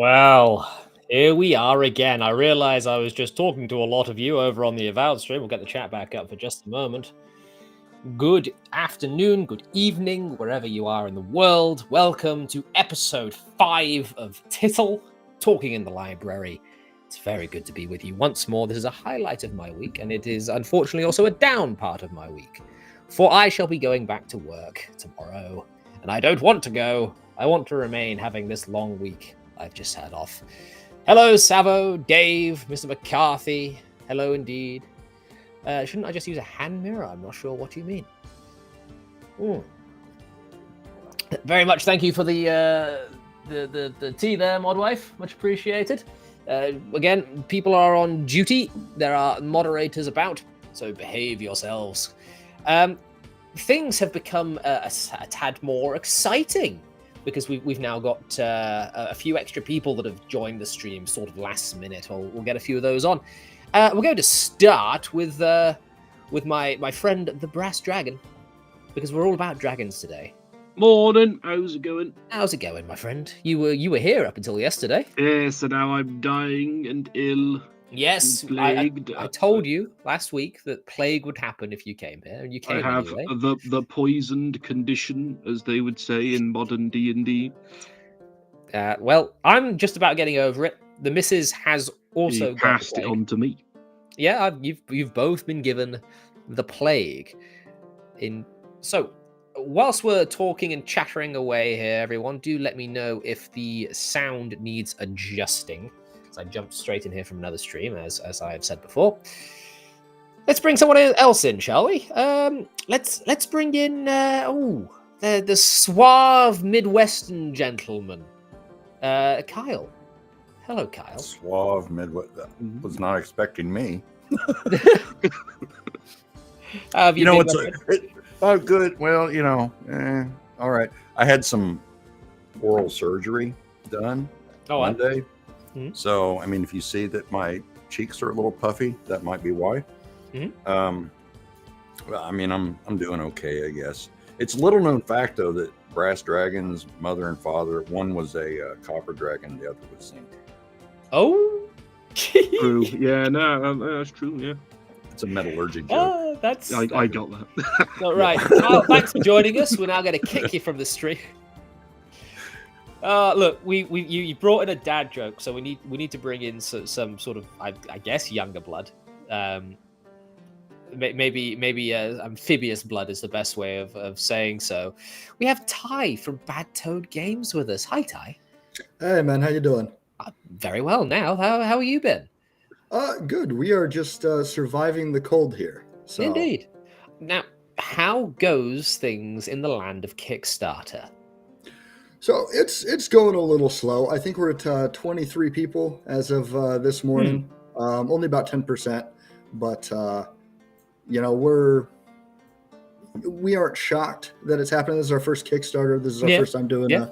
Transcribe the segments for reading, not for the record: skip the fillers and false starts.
Well, here we are again. I realize I was just talking to a lot of you over on the Avowed stream. We'll get the chat back up for just a moment. Good afternoon, good evening, wherever you are in the world. Welcome to episode 5 of Tittle, Talking in the Library. It's very good to be with you once more. This is a highlight of my week, and it is unfortunately also a down part of my week. For I shall be going back to work tomorrow, and I don't want to go. I want to remain having this long week I've just had off. Hello, Savo, Dave, Mr. McCarthy. Hello, indeed. Shouldn't I just use a hand mirror? I'm not sure what you mean. Very much thank you for the tea there, Modwife. Much appreciated. Again, people are on duty. There are moderators about, so behave yourselves. Things have become a tad more exciting because we've now got a few extra people that have joined the stream sort of last minute. We'll get a few of those on. We're going to start with my friend the Brass Dragon, because we're all about dragons today. Morning, how's it going? How's it going, my friend? You were here up until yesterday. Yeah, so now I'm dying and ill. Yes, plagued. I told you last week that plague would happen if you came here, and you came I have anyway. the poisoned condition, as they would say in modern D&D. Well, I'm just about getting over it. The missus has also passed it on to me. Yeah, you've both been given the plague. So, whilst we're talking and chattering away here, everyone, do let me know if the sound needs adjusting. I jumped straight in here from another stream, as I have said before. Let's bring someone else in, shall we? Let's bring in the suave Midwestern gentleman, Kyle. Hello, Kyle. Suave Midwest. Was not expecting me. Oh, good. Well, all right. I had some oral surgery done Monday. Mm-hmm. So, I mean, if you see that my cheeks are a little puffy, that might be why. Mm-hmm. Well, I mean, I'm doing okay, I guess. It's a little known fact, though, that Brass Dragon's mother and father, one was a copper dragon, the other was zinc. Oh, true. Yeah, no, that's true. Yeah, it's a metallurgy joke. Oh, that's I got that. All right. Well, thanks for joining us. We're now going to kick you from the stream. Look, you brought in a dad joke, so we need to bring in some sort of I guess younger blood. Maybe amphibious blood is the best way of saying so. We have Ty from Bad Toad Games with us. Hi, Ty. Hey, man, how you doing? Very well now. How have you been? Good. We are just surviving the cold here. So. Indeed. Now, how goes things in the land of Kickstarter? So it's going a little slow. I think we're at 23 people as of this morning. Only about 10%, but we aren't shocked that it's happening. This is our first Kickstarter. This is our first time doing a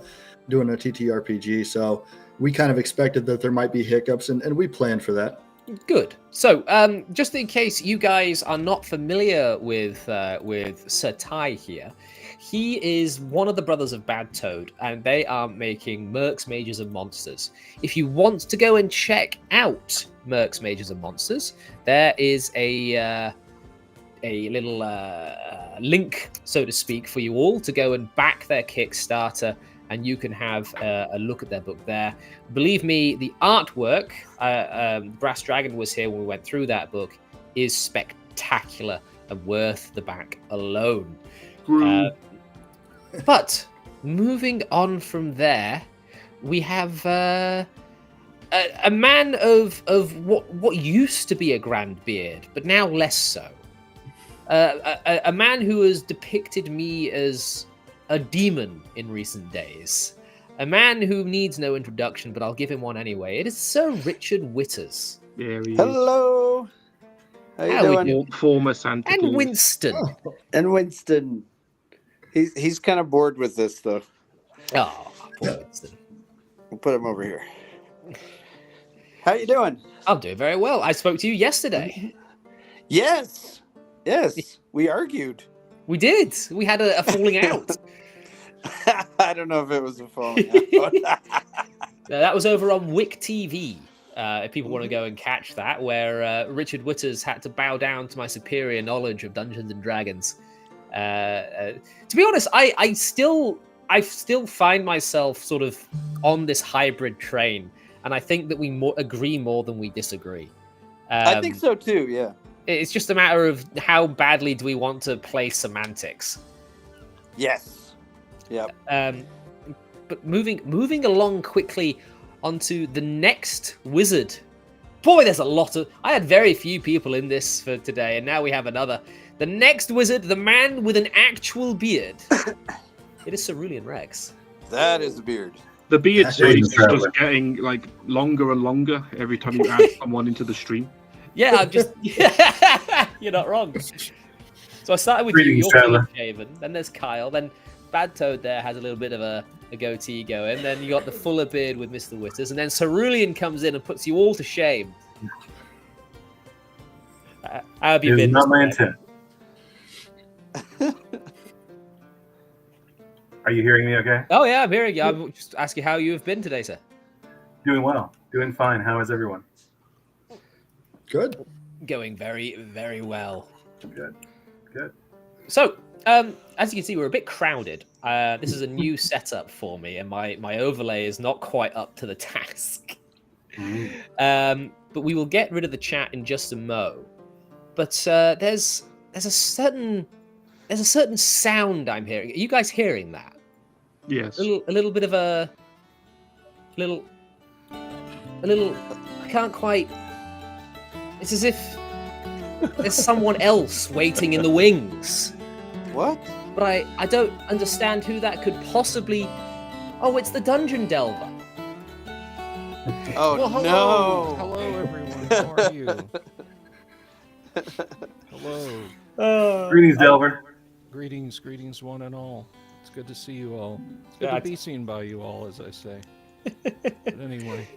TTRPG. So we kind of expected that there might be hiccups, and we planned for that. Good. So, just in case you guys are not familiar with Sir Ty here, he is one of the brothers of Bad Toad, and they are making Mercs, Mages, and Monsters. If you want to go and check out Mercs, Mages, and Monsters, there is a little link, so to speak, for you all to go and back their Kickstarter, and you can have a look at their book there. Believe me, the artwork, Brass Dragon was here when we went through that book, is spectacular and worth the back alone. But moving on from there, we have a man of what used to be a grand beard, but now less so. A man who has depicted me as a demon in recent days. A man who needs no introduction, but I'll give him one anyway. It is Sir Richard Witters. There he is. Hello. How you doing? Former Santa Claus. And Winston. And Winston. He's kind of bored with this, though. Oh, poor Winston. We'll put him over here. How you doing? I'm doing very well. I spoke to you yesterday. Yes. We argued. We did. We had a falling out. I don't know if it was a falling out. That was over on Wick TV. If people want to go and catch that, where Richard Witters had to bow down to my superior knowledge of Dungeons and Dragons. To be honest, I still find myself sort of on this hybrid train, and I think that we agree more than we disagree. I think so too. Yeah, it's just a matter of how badly do we want to play semantics. Yes. Yep. But moving along quickly onto the next wizard. Boy, there's a lot of... I had very few people in this for today, and now we have another. The next wizard, the man with an actual beard. It is Cerulean Rex. That is a beard. The beard stage is just getting like longer and longer every time you add someone into the stream. Yeah, I'm just... You're not wrong. So I started with you, you're shaven, then there's Kyle, then Bad Toad there has a little bit of a goatee going, then you got the fuller beard with Mr. Witters, and then Cerulean comes in and puts you all to shame. How have you been? Not my intent. Are you hearing me okay? Oh yeah, I'm hearing you. I'm just asking how you have been today, sir. Doing well. Doing fine. How is everyone? Good. Going very, very well. Good. Good. So, as you can see, we're a bit crowded. This is a new setup for me, and my overlay is not quite up to the task. But we will get rid of the chat in just a mo. But there's a certain sound I'm hearing. Are you guys hearing that? Yes. A little bit of a little. I can't quite. It's as if there's someone else waiting in the wings. What? But I don't understand who that could possibly... Oh, it's the Dungeon Delver. Oh, well, hello. no. Hello, everyone. How are you? Hello. Greetings, Delver. Greetings, one and all. It's good to see you all. It's good to be seen by you all, as I say. But anyway.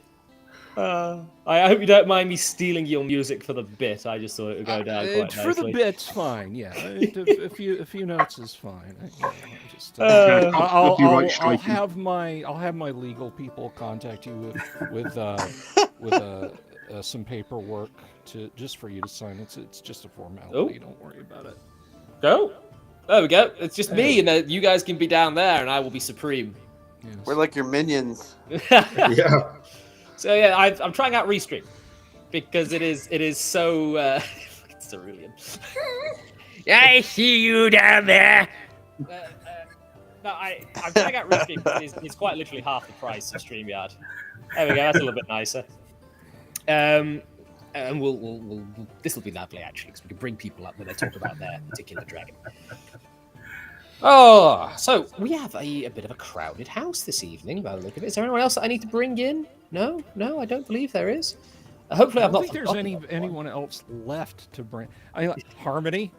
I hope you don't mind me stealing your music for the bit. I just thought it would go down quite nicely. For the bit's fine, yeah. A few notes is fine. I'll have my legal people contact you with some paperwork just for you to sign. It's just a formality. Don't worry about it. Go. There we go. It's just me, and you guys can be down there, and I will be supreme. Yes. We're like your minions. Yeah. So yeah, I'm trying out Restream because it is so fucking cerulean. I see you down there. No, I'm trying out Restream because it's quite literally half the price of StreamYard. There we go. That's a little bit nicer. And we'll this will be lovely actually because we can bring people up when they talk about their particular dragon. Oh, so we have a bit of a crowded house this evening by the look of it. Is there anyone else that I need to bring in? No, I don't believe there is. Hopefully, I I've don't not. think there's anyone else left to bring. Harmony.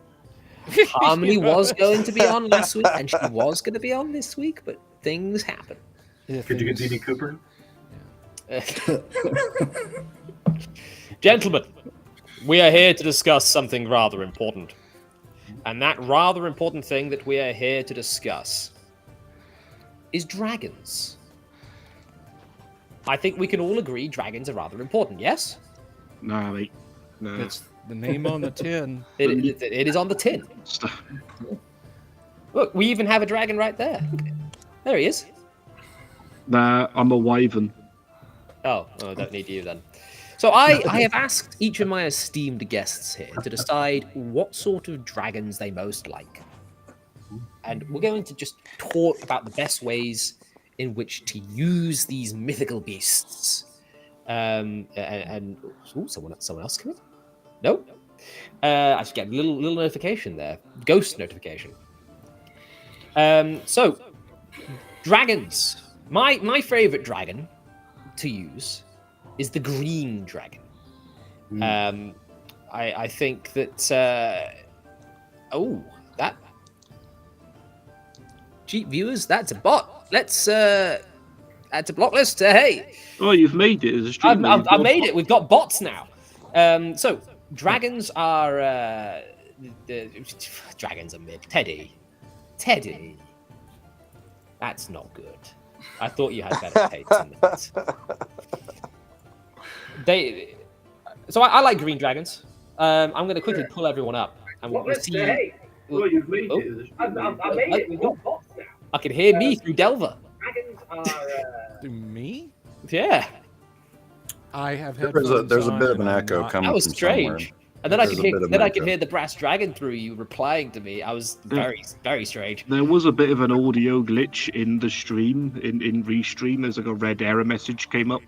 Harmony was going to be on last week, and she was going to be on this week, but things happen. Could you get D.D. Cooper? Yeah. Gentlemen, we are here to discuss something rather important. And that rather important thing that we are here to discuss is dragons. I think we can all agree dragons are rather important, yes? Nah, mate. No. It's the name on the tin. It is on the tin. Look, we even have a dragon right there. There he is. Nah, I'm a wyvern. Oh, I don't need you then. So I have asked each of my esteemed guests here to decide what sort of dragons they most like. And we're going to just talk about the best ways in which to use these mythical beasts. Ooh, someone else come in? No. I should get a little notification there. Ghost notification. So, dragons. My favorite dragon to use is the green dragon. I think that that cheap viewers, that's a bot. Let's that's a block list. Hey. Oh, you've made it as a stream. I made it. We've got bots now. So dragons are dragons are mid. Teddy. That's not good. I thought you had better taste than that. So I like green dragons. I'm going to quickly pull everyone up. And we'll see. Hey, well, you've made it. I made it. We've got bots now. I can hear me through Delver. Dragons are. To me? Yeah. I have there's a bit of an echo coming. That was from strange. somewhere. And then I could hear the brass dragon through you replying to me. I was very strange. There was a bit of an audio glitch in the stream, in Restream. There's like a red error message came up.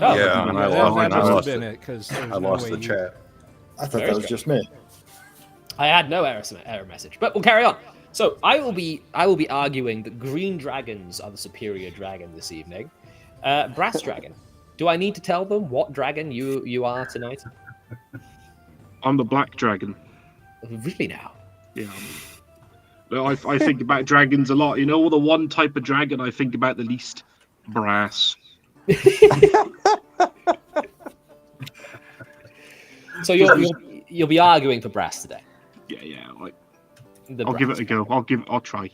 Oh, yeah, and I lost it. I lost the chat. I thought that was just me. I had no error message, but we'll carry on. So I will be arguing that green dragons are the superior dragon this evening. Brass dragon. Do I need to tell them what dragon you are tonight? I'm the black dragon. Really now? Yeah. I think about dragons a lot. You know, the one type of dragon I think about the least, brass. So you'll be arguing for brass today. Yeah. Like, I'll give it a go. I'll try.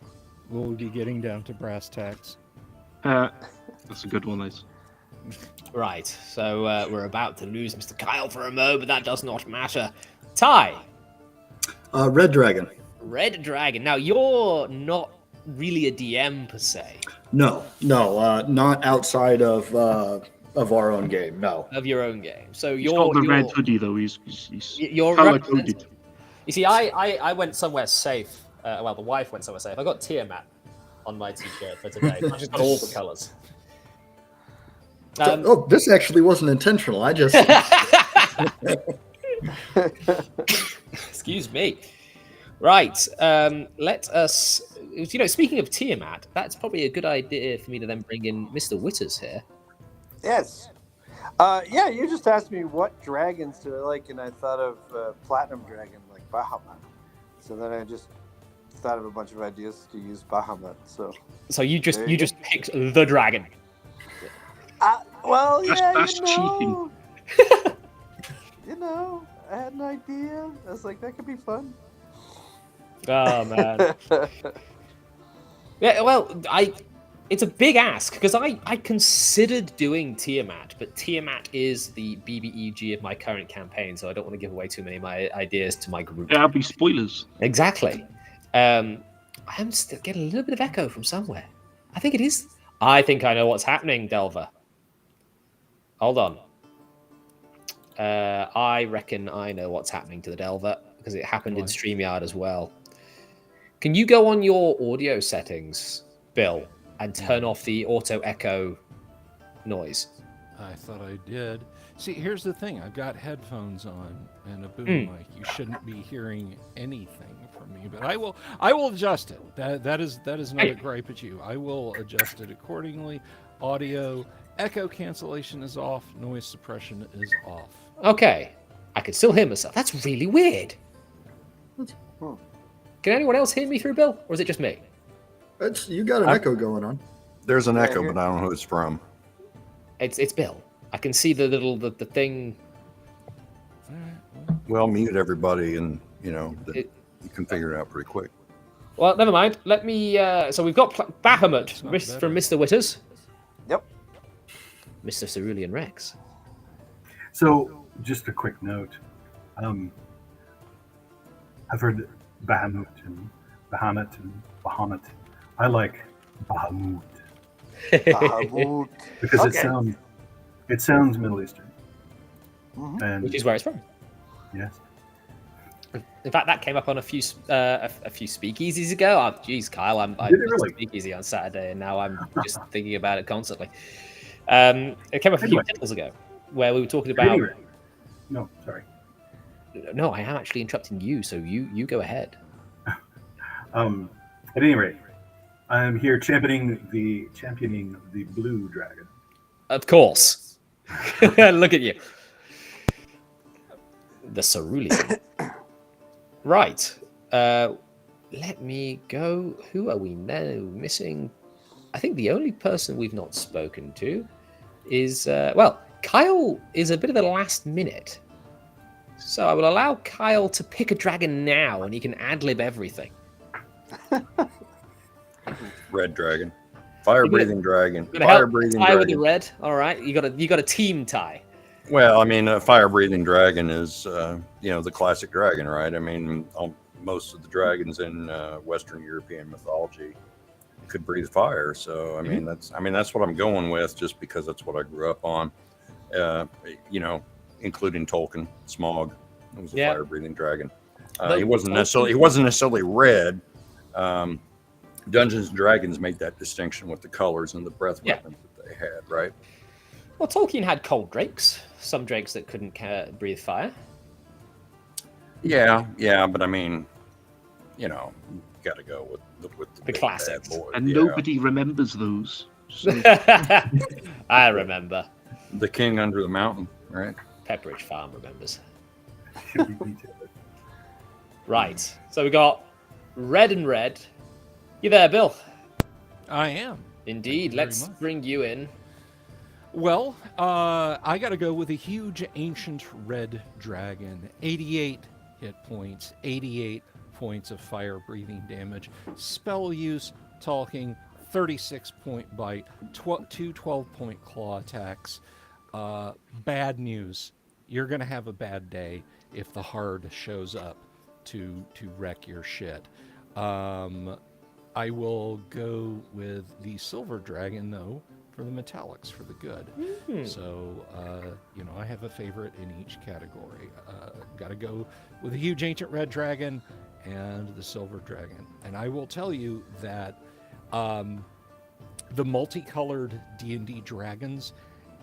We'll be getting down to brass tacks. That's a good one, Liz. Right. So we're about to lose Mr. Kyle for a moment, but that does not matter. Ty. Red dragon. Red dragon. Now you're not really a DM per se. No, not outside of our own game. No, of your own game. So he's got the red hoodie though. He's color-coded. You see, I went somewhere safe. Well, the wife went somewhere safe. I got Tiamat on my t-shirt for today. I just got all the colors. This actually wasn't intentional. I just. Excuse me. Right. Let us. Speaking of Tiamat, that's probably a good idea for me to then bring in Mr. Witters here. Yes. Yeah, you just asked me what dragons do I like, and I thought of Platinum Dragon, like Bahamut. So then I just thought of a bunch of ideas to use Bahamut. So you just picked the dragon. Well, yeah, that's cheating. I had an idea. I was like, that could be fun. Oh man. Yeah, well, it's a big ask because I considered doing Tiamat, but Tiamat is the BBEG of my current campaign, so I don't want to give away too many of my ideas to my group. That'll be spoilers. Exactly. I'm still getting a little bit of echo from somewhere. I think it is. I think I know what's happening, Delver. Hold on. I reckon I know what's happening to the Delver because it happened in StreamYard as well. Can you go on your audio settings, Bill, and turn off the auto echo noise? I thought I did. See, here's the thing. I've got headphones on and a boom mic. You shouldn't be hearing anything from me, but I will adjust it. That is not a gripe at you. I will adjust it accordingly. Audio echo cancellation is off. Noise suppression is off. Okay. I can still hear myself. That's really weird. Can anyone else hear me through, Bill? Or is it just me? You got an echo going on. There's an echo, but I don't know who it's from. It's Bill. I can see the thing. Well, mute everybody, and you can figure it out pretty quick. Well, never mind. Let me. So we've got Bahamut from Mr. Witters. Yep. Mr. Cerulean Rex. So, just a quick note. I've heard Bahamut and Bahamut. I like Bahamut. Bahamut. Because it sounds Middle Eastern. Mm-hmm. And which is where it's from. Yes. In fact, that came up on a few speakeasies ago. Oh, geez, Kyle, I Did it really? speakeasy on Saturday, and now I'm just thinking about it constantly. It came up a few titles ago, where we were talking about. Anyway. No, sorry. No, I am actually interrupting you, so you go ahead. At any rate, I'm here championing the blue dragon. Of course. Look at you. The cerulean. Right. Let me go. Who are we now missing? I think the only person we've not spoken to is, Kyle is a bit of a last minute. So I will allow Kyle to pick a dragon now, and he can ad-lib everything. Red dragon. Fire-breathing dragon. Gonna help Fire-breathing tie with the dragon. red. All right, you got a team tie. Well, I mean, a fire-breathing dragon is, the classic dragon, right? I mean, most of the dragons in Western European mythology could breathe fire. So, I mean, that's what I'm going with, just because that's what I grew up on. Including Tolkien, Smaug. It was a fire-breathing dragon. He wasn't necessarily red. Dungeons and Dragons made that distinction with the colors and the breath weapons that they had, right? Well, Tolkien had cold drakes. Some drakes that couldn't breathe fire. Yeah, but I mean, got to go with the classics. And nobody remembers those. So. I remember. The King Under the Mountain, right? Pepperidge Farm remembers. Right. So we got red and red. You there, Bill? I am. Indeed. Let's bring you in. Well, I got to go with a huge ancient red dragon. 88 hit points, 88 points of fire-breathing damage, spell use, talking, 36-point bite, 2 12-point claw attacks. Bad news. You're going to have a bad day if the Hard shows up to wreck your shit. I will go with the silver dragon, though, for the metallics, for the good. So, I have a favorite in each category. Got to go with the huge ancient red dragon and the silver dragon. And I will tell you that the multicolored D&D dragons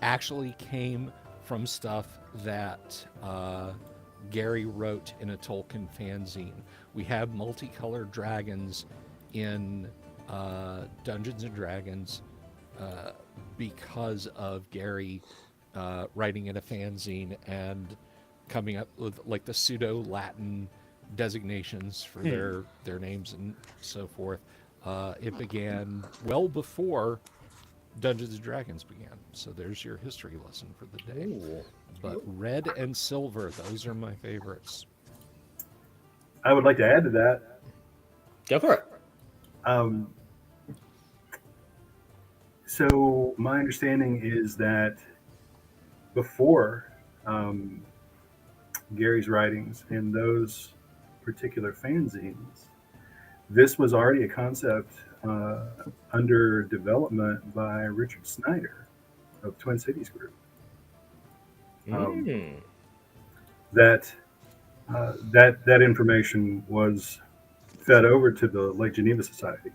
actually came from stuff that Gary wrote in a Tolkien fanzine. We have multicolored dragons in Dungeons and Dragons because of Gary writing in a fanzine and coming up with like the pseudo-Latin designations for their names and so forth. It began well before Dungeons and Dragons began. So there's your history lesson for the day. Ooh. But red and silver, those are my favorites. I would like to add to that. Go for it. So my understanding is that before Gary's writings in those particular fanzines, this was already a concept under development by Richard Snyder of Twin Cities Group. That information was fed over to the Lake Geneva Society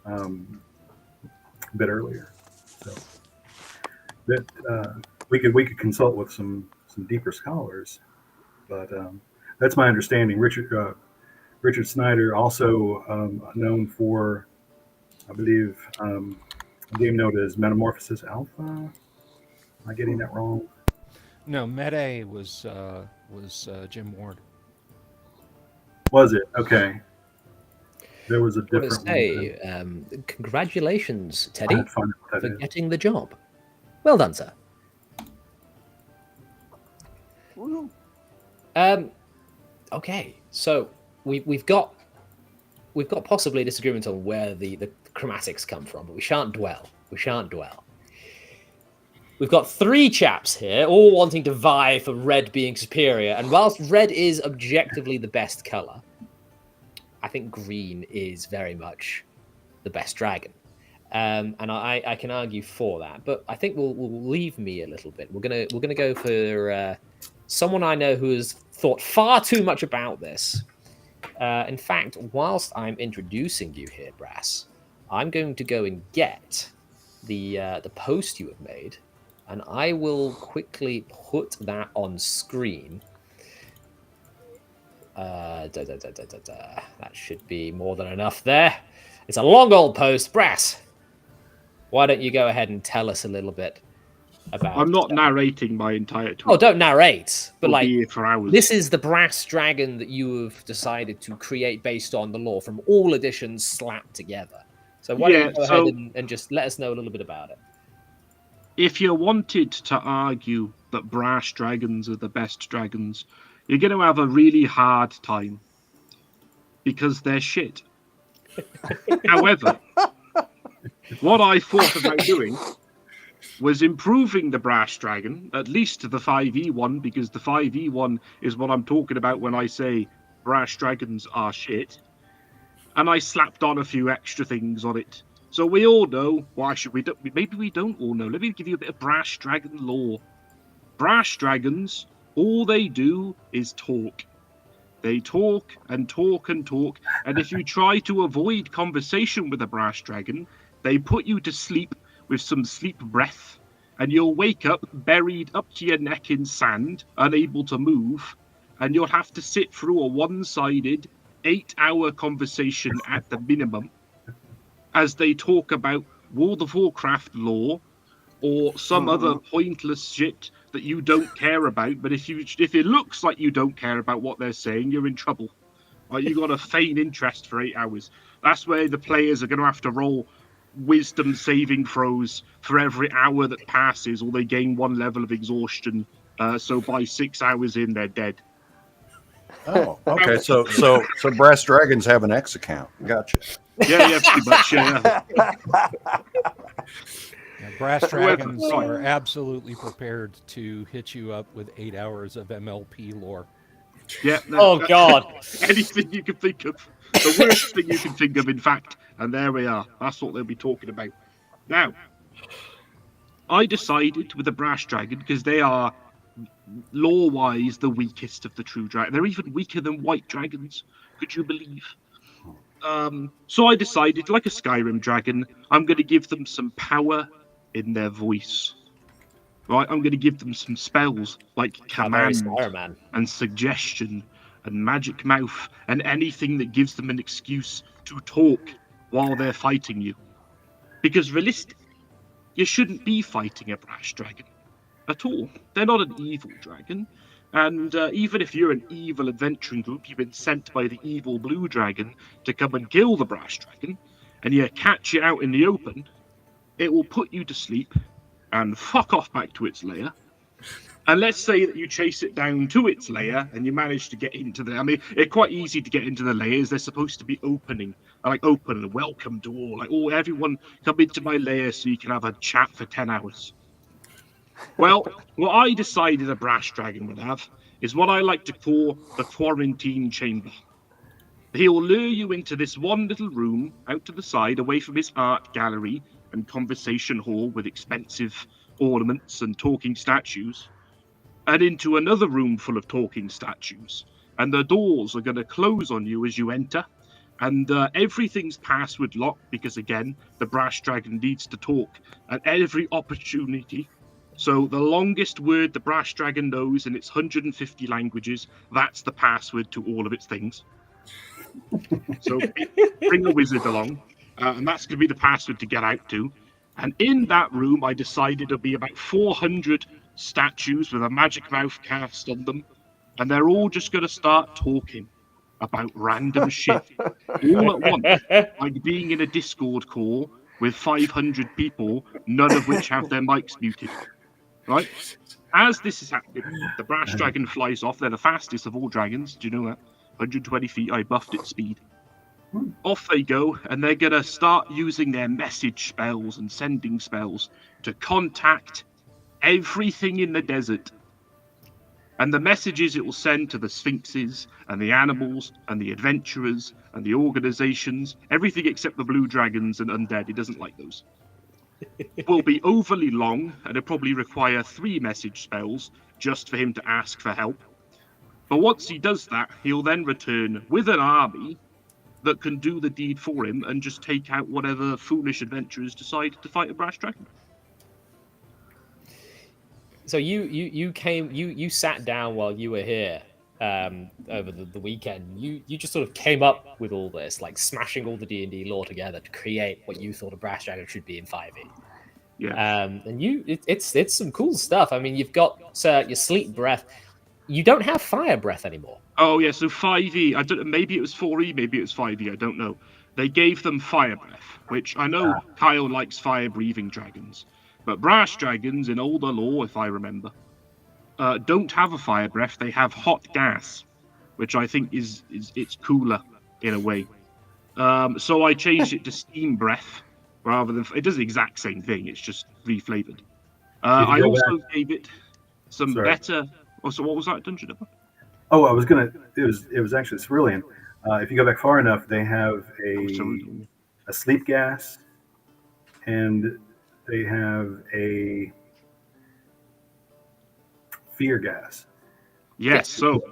a bit earlier, so that we could consult with some deeper scholars, but that's my understanding. Richard Snyder, also known for, I believe, a game known as Metamorphosis Alpha. Am I getting that wrong? No, Meta was Jim Ward. Was it? Okay. There was a different one. Congratulations, Teddy, for getting the job. Well done, sir. Okay, so we've got possibly a disagreement on where the chromatics come from, but we shan't dwell. We've got 3 chaps here, all wanting to vie for red being superior. And whilst red is objectively the best color, I think green is very much the best dragon. And I can argue for that. But I think we'll leave me a little bit. We're gonna go for someone I know who has thought far too much about this. In fact, whilst I'm introducing you here, Brass, I'm going to go and get the post you have made. And I will quickly put that on screen. That should be more than enough there. It's a long old post. Brass, why don't you go ahead and tell us a little bit about... I'm not narrating my entire talk. Oh, don't narrate. But we'll be here for hours. This is the brass dragon that you have decided to create based on the lore from all editions slapped together. So why don't you go ahead and just let us know a little bit about it. If you wanted to argue that brass dragons are the best dragons, you're going to have a really hard time because they're shit. However, what I thought about doing was improving the brass dragon, at least to the 5e one, because the 5e one is what I'm talking about when I say brass dragons are shit. And I slapped on a few extra things on it. So we all know, why should we do, maybe we don't all know. Let me give you a bit of brass dragon lore. Brass dragons, all they do is talk. They talk and talk and talk, and if you try to avoid conversation with a brass dragon, they put you to sleep with some sleep breath, and you'll wake up buried up to your neck in sand, unable to move, and you'll have to sit through a one-sided 8-hour conversation at the minimum as they talk about World of Warcraft lore or some other pointless shit that you don't care about. But if it looks like you don't care about what they're saying, you're in trouble. You got to feign interest for 8 hours. That's where the players are going to have to roll wisdom saving throws for every hour that passes, or they gain 1 level of exhaustion. So by 6 hours in, they're dead. Oh, okay. So brass dragons have an X account. Gotcha. Yeah, pretty much. Yeah. Brass dragons are absolutely prepared to hit you up with 8 hours of MLP lore. Yeah. Oh God! Anything you can think of, the worst thing you can think of, in fact. And there we are. That's what they'll be talking about. Now, I decided with the brass dragon, because they are lore-wise the weakest of the true dragon. They're even weaker than white dragons. Could you believe? So I decided, like a Skyrim dragon, I'm going to give them some power in their voice. Right? I'm going to give them some spells like command and suggestion and magic mouth and anything that gives them an excuse to talk while they're fighting you. Because realistically, you shouldn't be fighting a brass dragon at all. They're not an evil dragon. And even if you're an evil adventuring group, you've been sent by the evil blue dragon to come and kill the brass dragon, and you catch it out in the open, it will put you to sleep and fuck off back to its lair. And let's say that you chase it down to its lair and you manage to get into the... I mean, it's quite easy to get into the lairs. They're supposed to be open and welcome to all. Like, oh, everyone come into my lair so you can have a chat for 10 hours. Well, what I decided a brass dragon would have is what I like to call the quarantine chamber. He'll lure you into this one little room out to the side, away from his art gallery and conversation hall with expensive ornaments and talking statues, and into another room full of talking statues. And the doors are going to close on you as you enter, and everything's password locked because, again, the brass dragon needs to talk at every opportunity. So the longest word the brass dragon knows in its 150 languages, that's the password to all of its things. So bring a wizard along, and that's going to be the password to get out to. And in that room, I decided there'll be about 400 statues with a magic mouth cast on them, and they're all just going to start talking about random shit all at once, like being in a Discord call with 500 people, none of which have their mics muted. Right? As this is happening, the brass dragon flies off. They're the fastest of all dragons. Do you know that? 120 feet. I buffed its speed. Off they go, and they're going to start using their message spells and sending spells to contact everything in the desert. And the messages it will send to the sphinxes and the animals and the adventurers and the organizations, everything except the blue dragons and undead. It doesn't like those. Will be overly long, and it'll probably require 3 message spells just for him to ask for help. But once he does that, he'll then return with an army that can do the deed for him and just take out whatever foolish adventurers decide to fight a brass dragon. So you sat down while you were here over the weekend. You just sort of came up with all this, like smashing all the D&D lore together to create what you thought a brass dragon should be in 5e. Yeah. And it's some cool stuff. I mean, you've got your sleep breath. You don't have fire breath anymore. Oh yeah, so 5e. I don't. Maybe it was 4e. Maybe it was 5e. I don't know. They gave them fire breath, which I know Kyle likes fire breathing dragons, but brass dragons in older lore, if I remember, don't have a fire breath. They have hot gas, which I think is it's cooler in a way. So I changed it to steam breath, rather than it does the exact same thing. It's just reflavored. I also gave it some better. Oh, so what was that, Dungeon Number? Oh, I was gonna. It was actually cerulean. If you go back far enough, they have a sleep gas, and they have a fear gas. Yes, so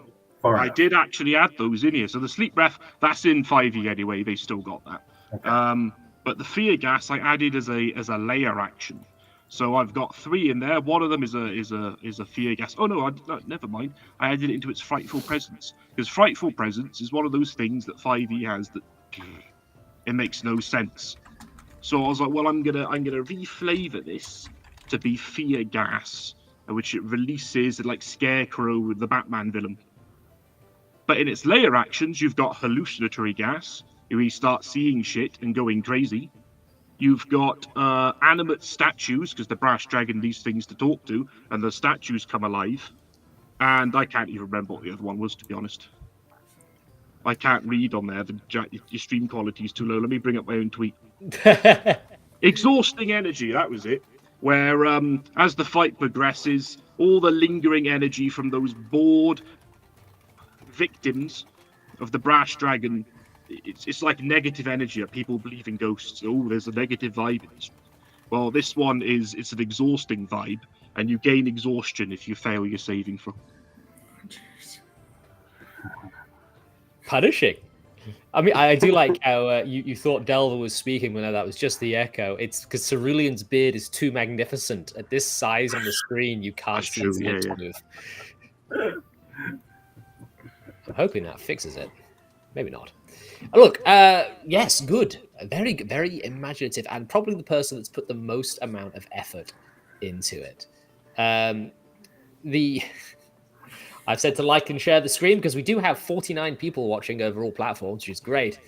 I did actually add those in here. So the sleep breath, that's in 5e anyway. They still got that. Okay. But the fear gas I added as a layer action. So I've got 3 in there. One of them is a fear gas. Oh no, never mind. I added it into its frightful presence, because frightful presence is one of those things that 5e has that it makes no sense. So I was like, well, I'm gonna reflavor this to be fear gas, which it releases like Scarecrow, the Batman villain. But in its layer actions, you've got hallucinatory gas. You start seeing shit and going crazy. You've got animate statues, because the brass dragon needs things to talk to, and the statues come alive. And I can't even remember what the other one was, to be honest. I can't read on there. Your stream quality is too low. Let me bring up my own tweet. Exhausting energy, that was it. Where as the fight progresses, all the lingering energy from those bored victims of the brass dragon, it's like negative energy that people believe in ghosts. Oh, there's a negative vibe in this. Well, this one it's an exhausting vibe, and you gain exhaustion if you fail your saving throw. Punishing. I mean, I do like how you thought Delver was speaking when that was just the echo. It's because Cerulean's beard is too magnificent. At this size on the screen, you can't see his lips move. I'm hoping that fixes it. Maybe not. Look, yes, good. Very, very imaginative, and probably the person that's put the most amount of effort into it. I've said to like and share the stream because we do have 49 people watching over all platforms, which is great.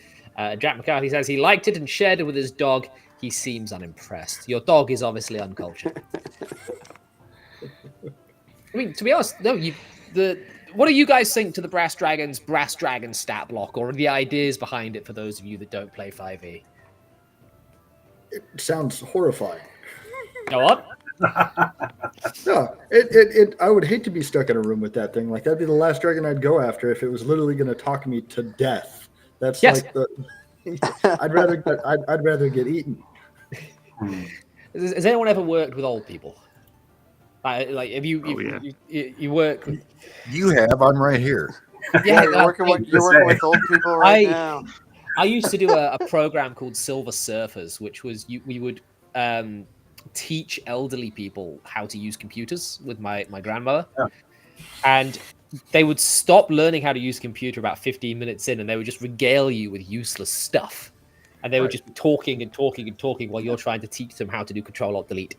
Jack McCarthy says he liked it and shared it with his dog. He seems unimpressed. Your dog is obviously uncultured. I mean, to be honest, no. What do you guys think to the Brass Dragon stat block, or the ideas behind it for those of you that don't play 5e? It sounds horrifying. Go on. No, I would hate to be stuck in a room with that thing. Like, that'd be the last dragon I'd go after if it was literally going to talk me to death. That's like the. I'd rather get eaten. Has anyone ever worked with old people? Like, if you work? You have. I'm right here. Yeah, you're working with old people right now. I used to do a program called Silver Surfers, which was we would teach elderly people how to use computers with my grandmother. Yeah. And they would stop learning how to use a computer about 15 minutes in, and they would just regale you with useless stuff. And they would just be talking and talking and talking while you're trying to teach them how to do Control-Alt-Delete.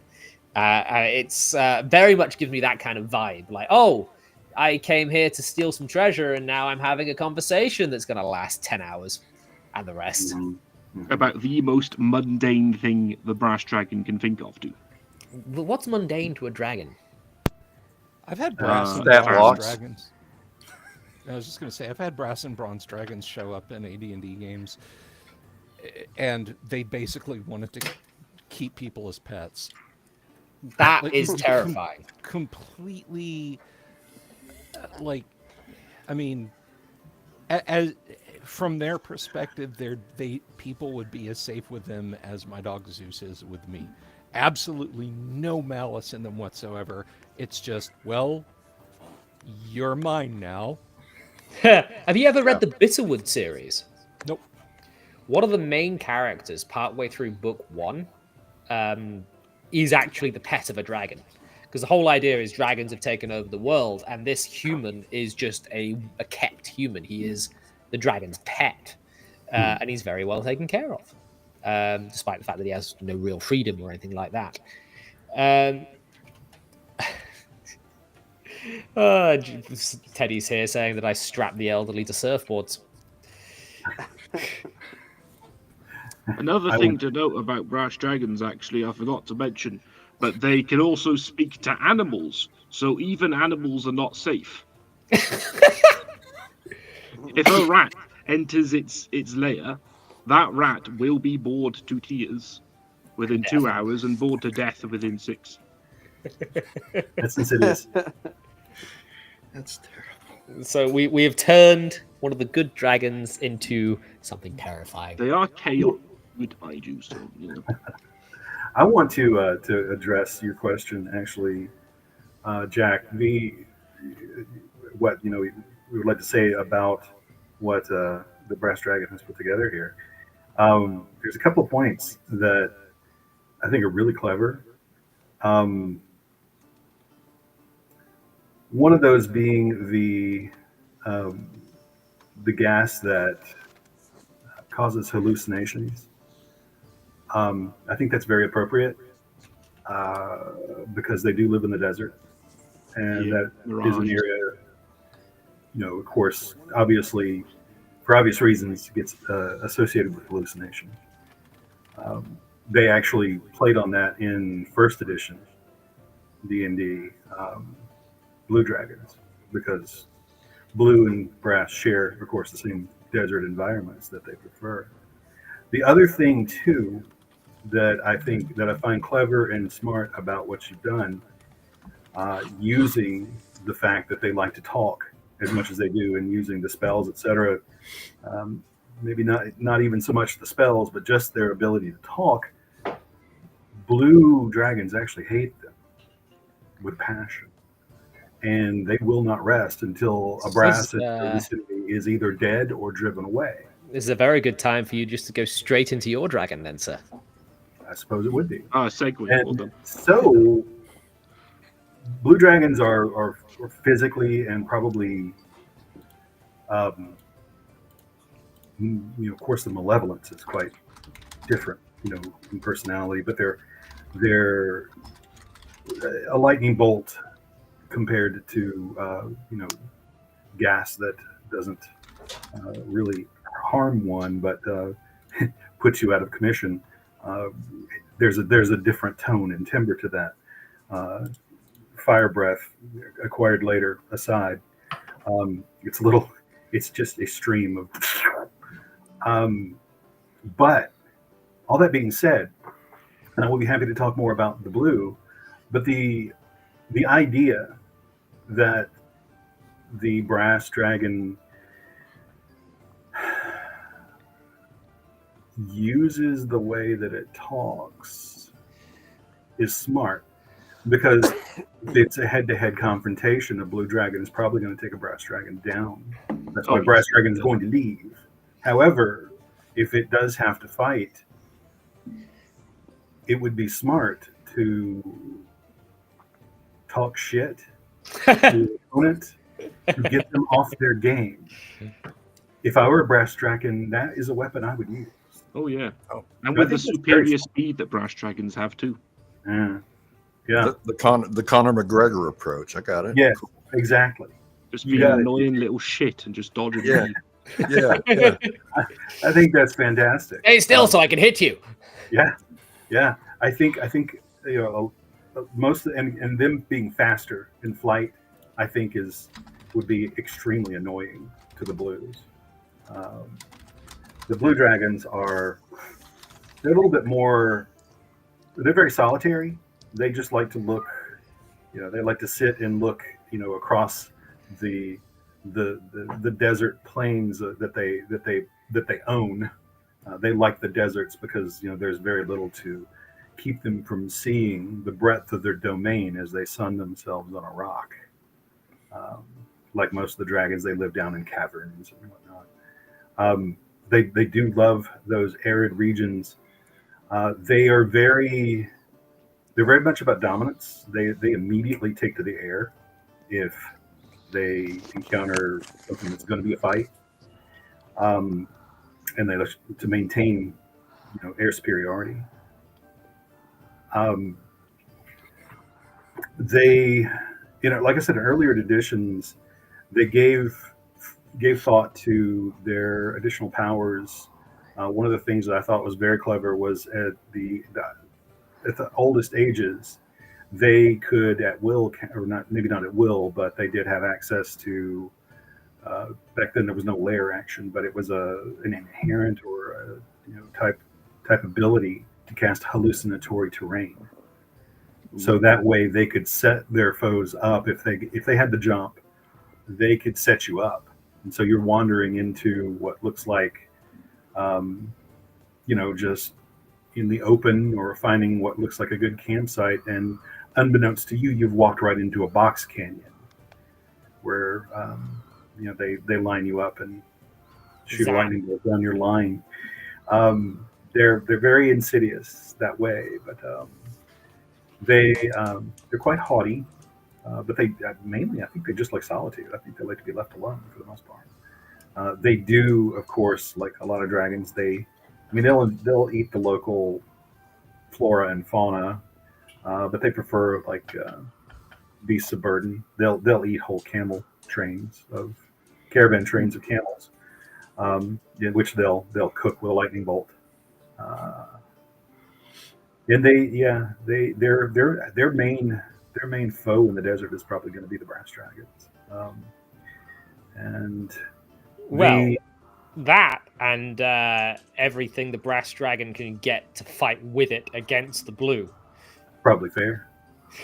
It's very much gives me that kind of vibe. Like, oh, I came here to steal some treasure, and now I'm having a conversation that's going to last 10 hours. And the rest. About the most mundane thing the brass dragon can think of, too. What's mundane to a dragon? I've had brass and bronze dragons. I was just going to say, I've had brass and bronze dragons show up in AD&D games, and they basically wanted to keep people as pets. That is terrifying. Completely, I mean, as from their perspective, people would be as safe with them as my dog Zeus is with me. Absolutely no malice in them whatsoever. It's just, well, you're mine now. Have you ever read the Bitterwood series? Nope. One of the main characters, partway through book 1, is actually the pet of a dragon. Because the whole idea is dragons have taken over the world, and this human is just a kept human. He is the dragon's pet, and he's very well taken care of, despite the fact that he has no real freedom or anything like that. Teddy's here saying that I strapped the elderly to surfboards. Another thing to note about brass dragons, actually, I forgot to mention, but they can also speak to animals, so even animals are not safe. If a rat enters its lair, that rat will be bored to tears. within 2 hours and bored to death within 6. That's insidious. That's terrible. So we have turned one of the good dragons into something terrifying. They are chaotic, I do, so, I want to address your question, actually, Jack. What we would like to say about what the Brass Dragon has put together here. There's a couple of points that I think are really clever. One of those being the gas that causes hallucinations. I think that's very appropriate because they do live in the desert, and that is an area, of course, obviously, for obvious reasons, gets associated with hallucination. They actually played on that in first edition D&D Blue Dragons, because blue and brass share, of course, the same desert environments that they prefer. The other thing, too, that I find clever and smart about what you've done, using the fact that they like to talk as much as they do, and using the spells, etc. Maybe not even so much the spells, but just their ability to talk. Blue dragons actually hate them with passion, and they will not rest until a brass is either dead or driven away. This is a very good time for you just to go straight into your dragon, then, sir. I suppose it would be. Segue. And so, blue dragons are physically and probably, of course, the malevolence is quite different, in personality, but they're a lightning bolt compared to, gas that doesn't really harm one, but puts you out of commission. There's a different tone and timbre to that. Fire breath, acquired later aside, it's just a stream of. But all that being said, and I will be happy to talk more about the blue, but the idea that the brass dragon uses the way that it talks is smart, because it's a head-to-head confrontation. A blue dragon is probably going to take a brass dragon down. That's why brass dragon is going to leave. However, if it does have to fight, it would be smart to talk shit to the opponent to get them off their game. If I were a brass dragon, that is a weapon I would use. Oh yeah, and with the superior speed that brass dragons have too. Yeah. The Conor McGregor approach. I got it. Yeah, cool. Exactly. Just be an annoying little shit and just dodge it. Yeah. I think that's fantastic. Stay still so I can hit you. Yeah. I think most and them being faster in flight, I think would be extremely annoying to the blues. The blue dragons they're a little bit more. They're very solitary. They just like to look. They like to sit and look. Across the desert plains that they own. They like the deserts because there's very little to keep them from seeing the breadth of their domain as they sun themselves on a rock. Like most of the dragons, they live down in caverns and whatnot. They do love those arid regions. They're very much about dominance. They immediately take to the air if they encounter something that's going to be a fight, and they look to maintain air superiority. They, like I said in earlier editions, they gave thought to their additional powers. One of the things that I thought was very clever was at the oldest ages, they could at will, or not, maybe not at will, but they did have access to. Back then, there was no lair action, but it was an inherent or type ability to cast hallucinatory terrain. So that way they could set their foes up. If they had the jump, they could set you up. And so you're wandering into what looks like, just in the open, or finding what looks like a good campsite. And unbeknownst to you, you've walked right into a box canyon where, they line you up and shoot a lightning bolt down your line. They're very insidious that way, but they're quite haughty. But they mainly, I think they just like solitude. I think they like to be left alone for the most part. They do, of course, like a lot of dragons. They'll eat the local flora and fauna, but they prefer beasts of burden. They'll eat whole caravan trains of camels, in which they'll cook with a lightning bolt. And their main foe in the desert is probably going to be the brass dragons. That and everything the brass dragon can get to fight with it against the blue. Probably fair.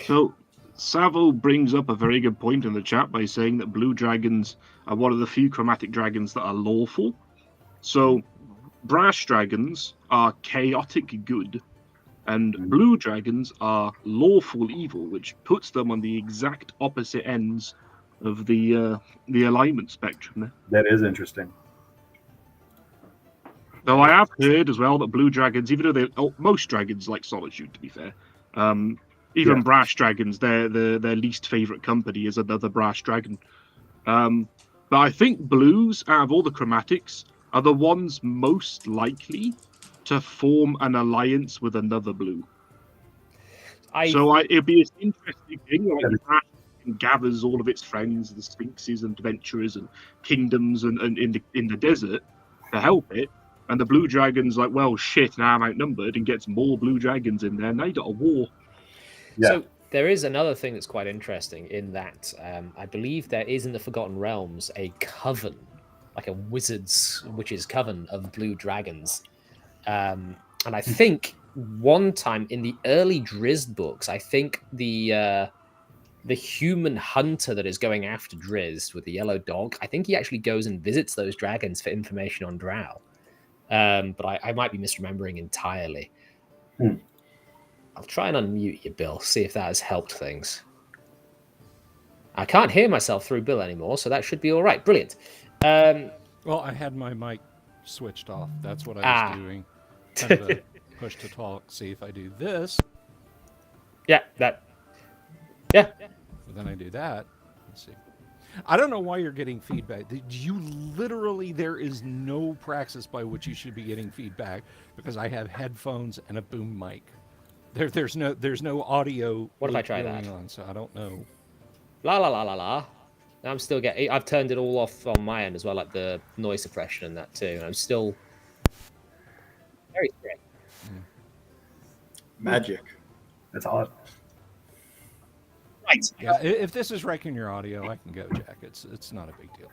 So Savo brings up a very good point in the chat by saying that blue dragons are one of the few chromatic dragons that are lawful. So brass dragons are chaotic good, and blue dragons are lawful evil, which puts them on the exact opposite ends of the alignment spectrum. That is interesting. Though I have heard as well that blue dragons, even though most dragons like solitude, to be fair, brass dragons, their least favorite company is another brass dragon. But I think blues, out of all the chromatics, are the ones most likely to form an alliance with another blue. It'd be an interesting thing. Like brass gathers all of its friends, the sphinxes and adventurers and kingdoms, and in the desert to help it. And the blue dragon's like, well, shit, now I'm outnumbered, and gets more blue dragons in there. Now you got a war. Yeah. So there is another thing that's quite interesting in that I believe there is in the Forgotten Realms a coven, like a witches' coven of blue dragons. And I think one time in the early Drizzt books, I think the human hunter that is going after Drizzt with the yellow dog, I think he actually goes and visits those dragons for information on Drow. But I might be misremembering entirely. I'll try and unmute you, Bill, see if that has helped things. I can't hear myself through Bill anymore, so that should be all right. Brilliant. Well, I had my mic switched off. That's what I was doing. Kind of a push to talk. See if I do this. Yeah. But then I do that. Let's see. I don't know why you're getting feedback. There is no praxis by which you should be getting feedback, because I have headphones and a boom mic. There's no audio. What if I try that? So I don't know. La la la la la. I'm still getting. I've turned it all off on my end as well, like the noise suppression and that too. And I'm still very strange. Magic. That's odd. Right. Yeah. If this is wrecking your audio, I can go, Jack. It's not a big deal.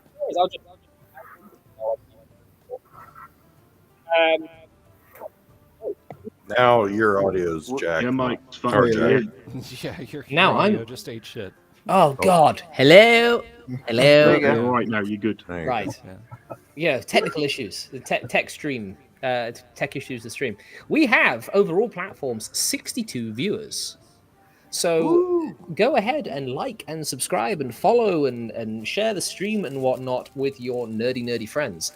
Now your audio's jacked. Your mic's Yeah, your audio just ate shit. Oh God! Hello. You're all right now. You're good. Right. Yeah. Technical issues. The tech stream. Tech issues. The stream. We have over all platforms 62 viewers. So go ahead and like and subscribe and follow and share the stream and whatnot with your nerdy friends,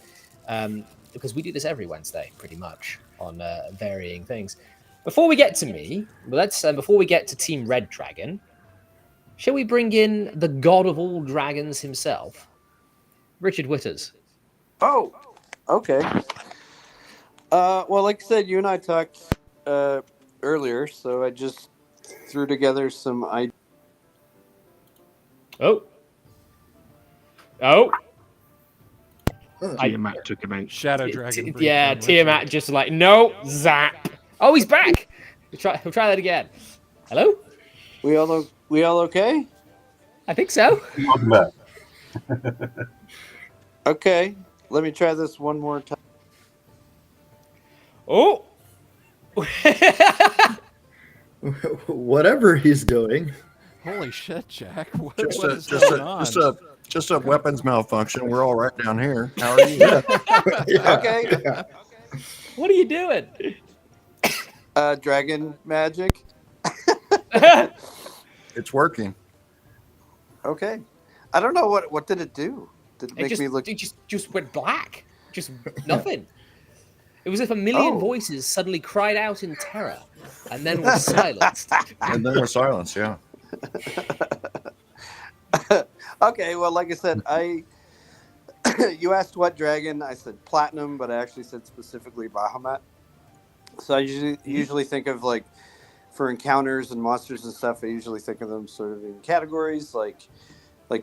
because we do this every Wednesday pretty much on varying things. Before we get to me, before we get to Team Red Dragon, shall we bring in the god of all dragons himself, Richard Witters? Oh, okay. Well, like I said, you and I talked earlier, so I just threw together some ideas. Tiamat took him out. Shadow Dragon. Tiamat just like, no, zap. Oh, he's back. We'll try that again. Hello? We all okay? I think so. Welcome back. Okay, let me try this one more time. Oh, Whatever he's doing. Holy shit, Jack! What Just is just going a on? just a weapons malfunction. We're all right down here. How are you? Yeah. Okay. Yeah. What are you doing? Dragon magic. It's working. Okay. I don't know what did it do? Did it make me look? It just went black. Just nothing. It was as if a million Oh. voices suddenly cried out in terror, and then was silenced. And then with silence, yeah. Okay. Well, like I said, you asked what dragon. I said platinum, but I actually said specifically Bahamut. So I usually think of like for encounters and monsters and stuff. I usually think of them sort of in categories. Like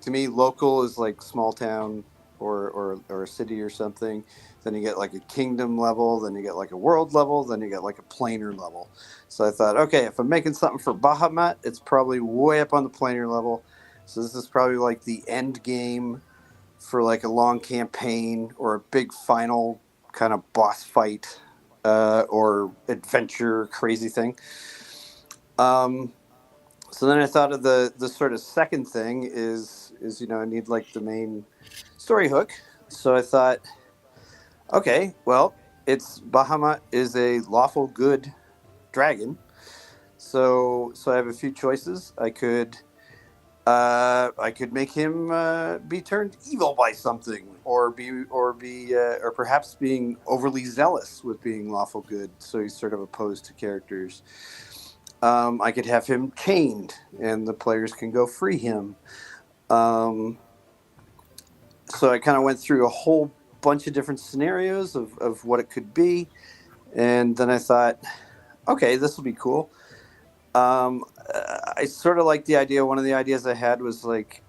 to me, local is like small town or a city or something. Then you get like a kingdom level. Then you get like a world level. Then you get like a planar level. So I thought, okay, if I'm making something for Bahamut, it's probably way up on the planar level. So this is probably like the end game for like a long campaign or a big final kind of boss fight or adventure crazy thing. So then I thought of the sort of second thing is I need like the main story hook. So I thought, okay, well, it's Bahamut is a lawful good dragon. So I have a few choices. I could make him be turned evil by something, or perhaps being overly zealous with being lawful good. So he's sort of opposed to characters. I could have him chained, and the players can go free him. So I kind of went through a whole bunch of different scenarios of what it could be, and then I thought, okay, this will be cool. I sort of like the idea. One of the ideas I had was like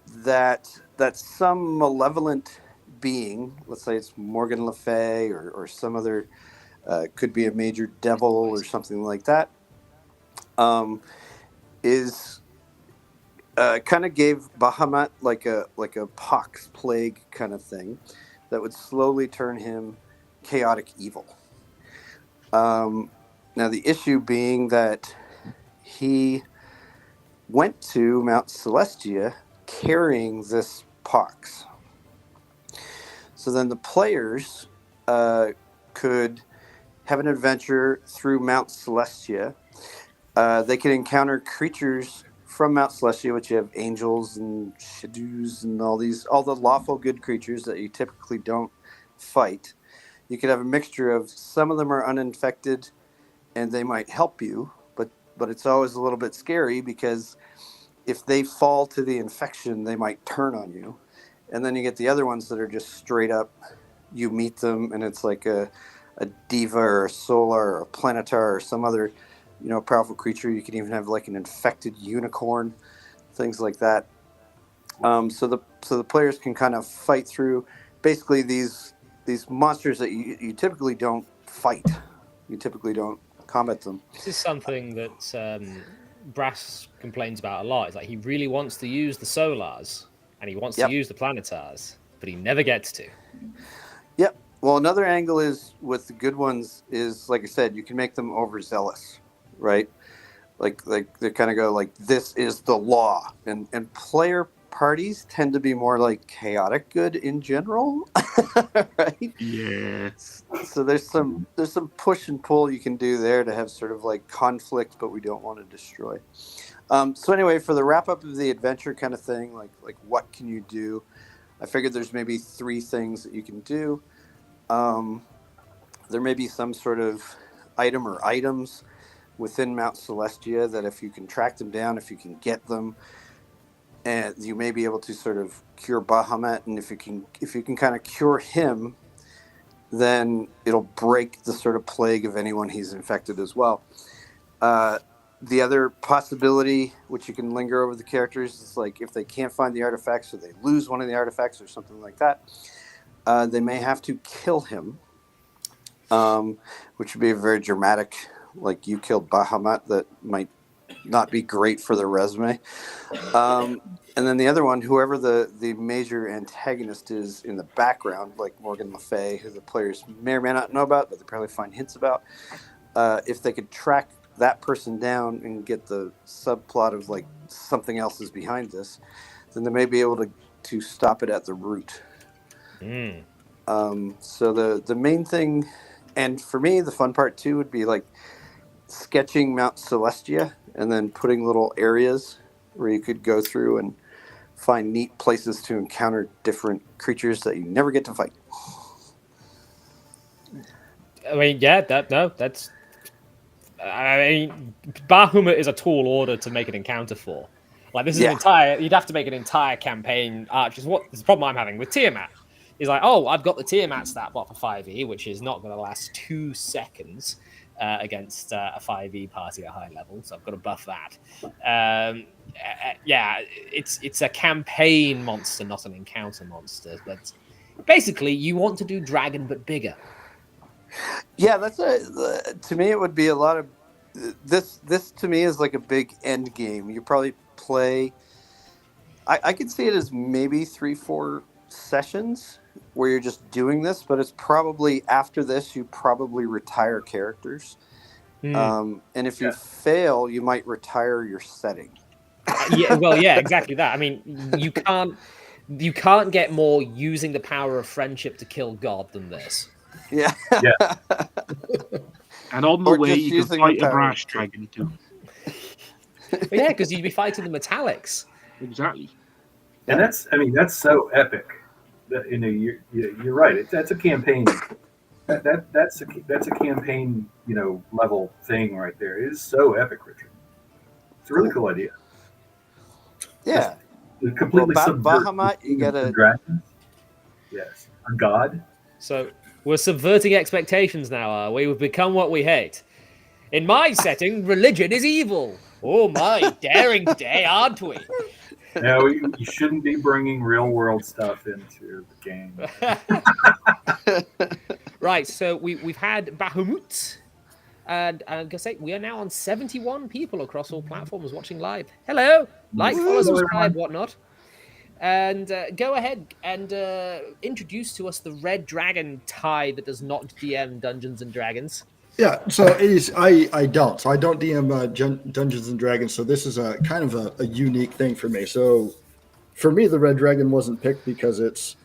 that some malevolent being, let's say it's Morgan Le Fay or some other, could be a major devil or something like that, is kind of gave Bahamut like a pox plague kind of thing that would slowly turn him chaotic evil. Now the issue being that he went to Mount Celestia carrying this pox. So then the players could have an adventure through Mount Celestia. They could encounter creatures from Mount Celestia, which you have angels and shadows and all the lawful good creatures that you typically don't fight. You could have a mixture of some of them are uninfected and they might help you, but it's always a little bit scary because if they fall to the infection, they might turn on you. And then you get the other ones that are just straight up, you meet them and it's like a diva or a solar or a planetar or some other, powerful creature. You can even have like an infected unicorn, things like that. So the players can kind of fight through basically these monsters that you typically don't fight. You typically don't combat them. This is something that Brass complains about a lot. It's like he really wants to use the solars and he wants to use the planetars, but he never gets to. Yep. Well, another angle is with the good ones is, like I said, you can make them overzealous, right? Like they kind of go like, this is the law, and player parties tend to be more like chaotic good in general, right? Yeah. So there's some push and pull you can do there to have sort of like conflict, but we don't want to destroy. So anyway, for the wrap up of the adventure kind of thing, like what can you do? I figured there's maybe 3 things that you can do. There may be some sort of item or items within Mount Celestia that if you can track them down, if you can get them, and you may be able to sort of cure Bahamut, and if you can kind of cure him, then it'll break the sort of plague of anyone he's infected as well. The other possibility, which you can linger over the characters, is like if they can't find the artifacts or they lose one of the artifacts or something like that, they may have to kill him, which would be a very dramatic, like you killed Bahamut, that might not be great for their resume. And then the other one, whoever the major antagonist is in the background, like Morgan Le Fay, who the players may or may not know about, but they probably find hints about. If they could track that person down and get the subplot of like something else is behind this, then they may be able to stop it at the root. So the main thing, and for me, the fun part too would be like sketching Mount Celestia and then putting little areas where you could go through and find neat places to encounter different creatures that you never get to fight. I mean, yeah, that's. I mean, Bahamut is a tall order to make an encounter for. Like, this is an entire. You'd have to make an entire campaign arch. What the problem I'm having with Tiamat is like, oh, I've got the Tiamat stat block for 5e, which is not going to last 2 seconds against a 5e party at high level, so I've got to buff that. Yeah, it's a campaign monster, not an encounter monster. But basically, you want to do dragon but bigger. Yeah, that's to me it would be a lot of this to me is like a big end game. You probably play I could see it as maybe 3-4 sessions where you're just doing this, but it's probably after this you probably retire characters. And if you fail, you might retire your setting. Yeah, exactly that. I mean, you can't get more using the power of friendship to kill God than this. Yeah. And on the way, you can fight a brash dragon too. Yeah, because you'd be fighting the metallics. Exactly. And that's so epic. That, you're right. That's a campaign. That's a campaign, level thing right there. It is so epic, Richard. It's a really cool idea. Yeah. Just completely Bahamut, you gotta dragons. Yes, a god. So we're subverting expectations now, are we? We've become what we hate. In my setting, religion is evil. Oh my, daring day, aren't we? No, you shouldn't be bringing real world stuff into the game. Right, so we've had Bahamut, and I'm gonna say we are now on 71 people across all platforms watching live. Hello, like, follow, subscribe, whatnot. And go ahead and introduce to us the Red Dragon tie that does not DM Dungeons and Dragons. Yeah, so it is. I don't. So I don't DM Dungeons and Dragons. So this is a kind of a unique thing for me. So for me, the Red Dragon wasn't picked because it's,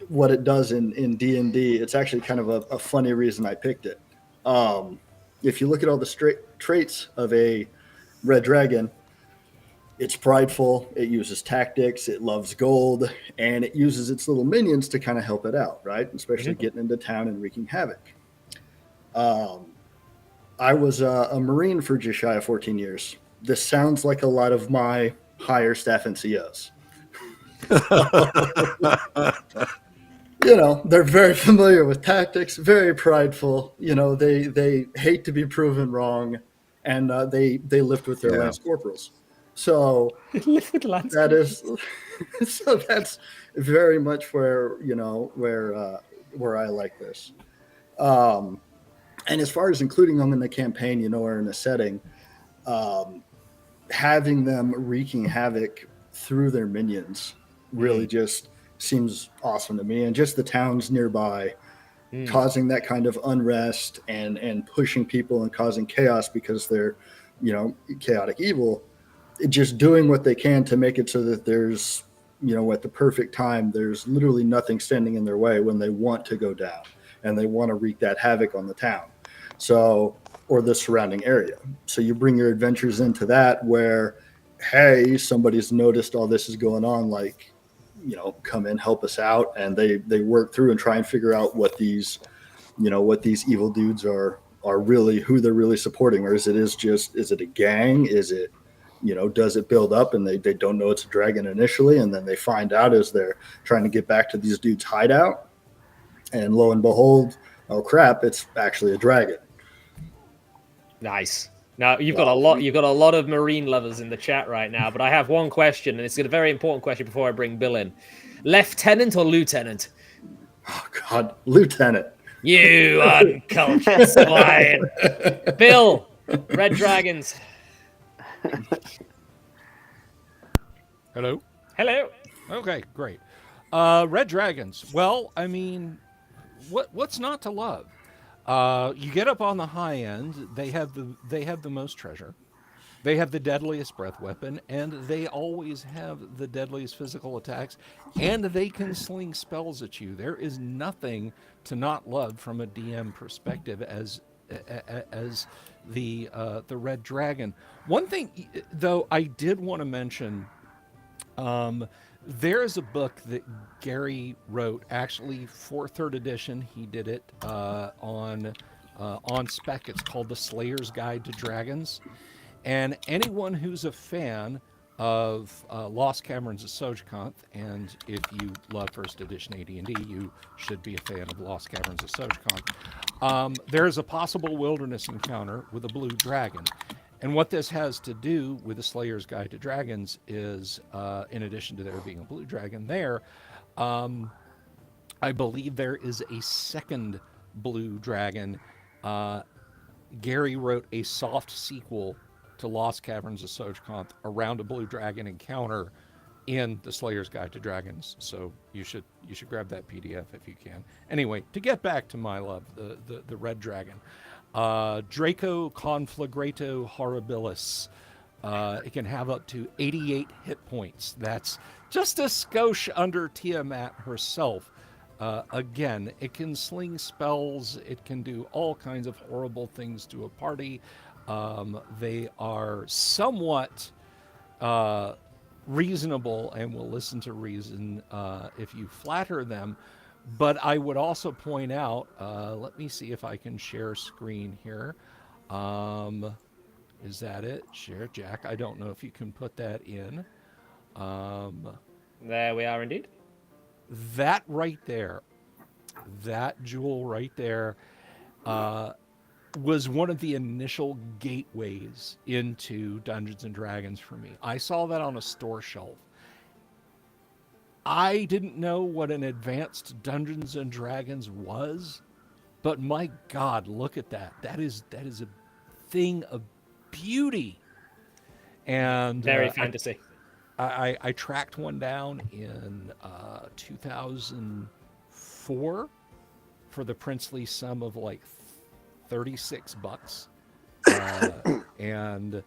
what it does in D&D. It's actually kind of a funny reason I picked it. If you look at all the traits of a Red Dragon, it's prideful, it uses tactics, it loves gold, and it uses its little minions to kind of help it out, right? Especially getting into town and wreaking havoc. I was a Marine for just shy of 14 years. This sounds like a lot of my higher staff NCOs. They're very familiar with tactics, very prideful. They hate to be proven wrong, and they lift with their lance corporals. So that is, so that's very much where I like this. And as far as including them in the campaign, or in a setting, having them wreaking havoc through their minions really just seems awesome to me. And just the towns nearby causing that kind of unrest and pushing people and causing chaos because they're, chaotic evil. Just doing what they can to make it so that there's, at the perfect time, there's literally nothing standing in their way when they want to go down and they want to wreak that havoc on the town. So, or the surrounding area. So you bring your adventures into that where, hey, somebody's noticed all this is going on, like, come in, help us out. And they work through and try and figure out what these evil dudes are really, who they're really supporting. Or is it a gang? Is it, does it build up and they don't know it's a dragon initially, and then they find out as they're trying to get back to these dudes' hideout, and lo and behold, oh crap, it's actually a dragon. Nice. Now you've got a lot of Marine lovers in the chat right now, but I have one question, and it's a very important question before I bring Bill in. Lieutenant or Lieutenant? Oh God, Lieutenant. You uncultured swine. Bill, Red Dragons. Hello? Hello. Okay, great. Red dragons. Well, I mean, what's not to love? You get up on the high end. They have the most treasure. They have the deadliest breath weapon, and they always have the deadliest physical attacks, and they can sling spells at you. There is nothing to not love from a DM perspective as the red dragon. One thing, though, I did want to mention. There is a book that Gary wrote, actually for third edition. He did it on spec. It's called The Slayer's Guide to Dragons. And anyone who's a fan of Lost Caverns of Sojkanth, and if you love first edition AD&D, you should be a fan of Lost Caverns of Sojkanth. There's a possible wilderness encounter with a blue dragon. And what this has to do with the Slayer's Guide to Dragons is, in addition to there being a blue dragon there, I believe there is a second blue dragon. Gary wrote a soft sequel to Lost Caverns of Sojkanth around a blue dragon encounter in the Slayer's Guide to Dragons. So you should grab that PDF if you can. Anyway, to get back to my love, the red dragon. Draco Conflagrato Horribilis. It can have up to 88 hit points. That's just a skosh under Tiamat herself. Again, it can sling spells. It can do all kinds of horrible things to a party. They are somewhat reasonable and will listen to reason if you flatter them. But I would also point out, let me see if I can share screen here. Is that it? Share, Jack. I don't know if you can put that in. There we are indeed. That right there, that jewel right there, was one of the initial gateways into Dungeons and Dragons for me. I saw that on a store shelf. I didn't know what an advanced Dungeons and Dragons was, but my God, look at that. That is a thing of beauty. And very fantasy. I tracked one down in 2004 for the princely sum of like $36, and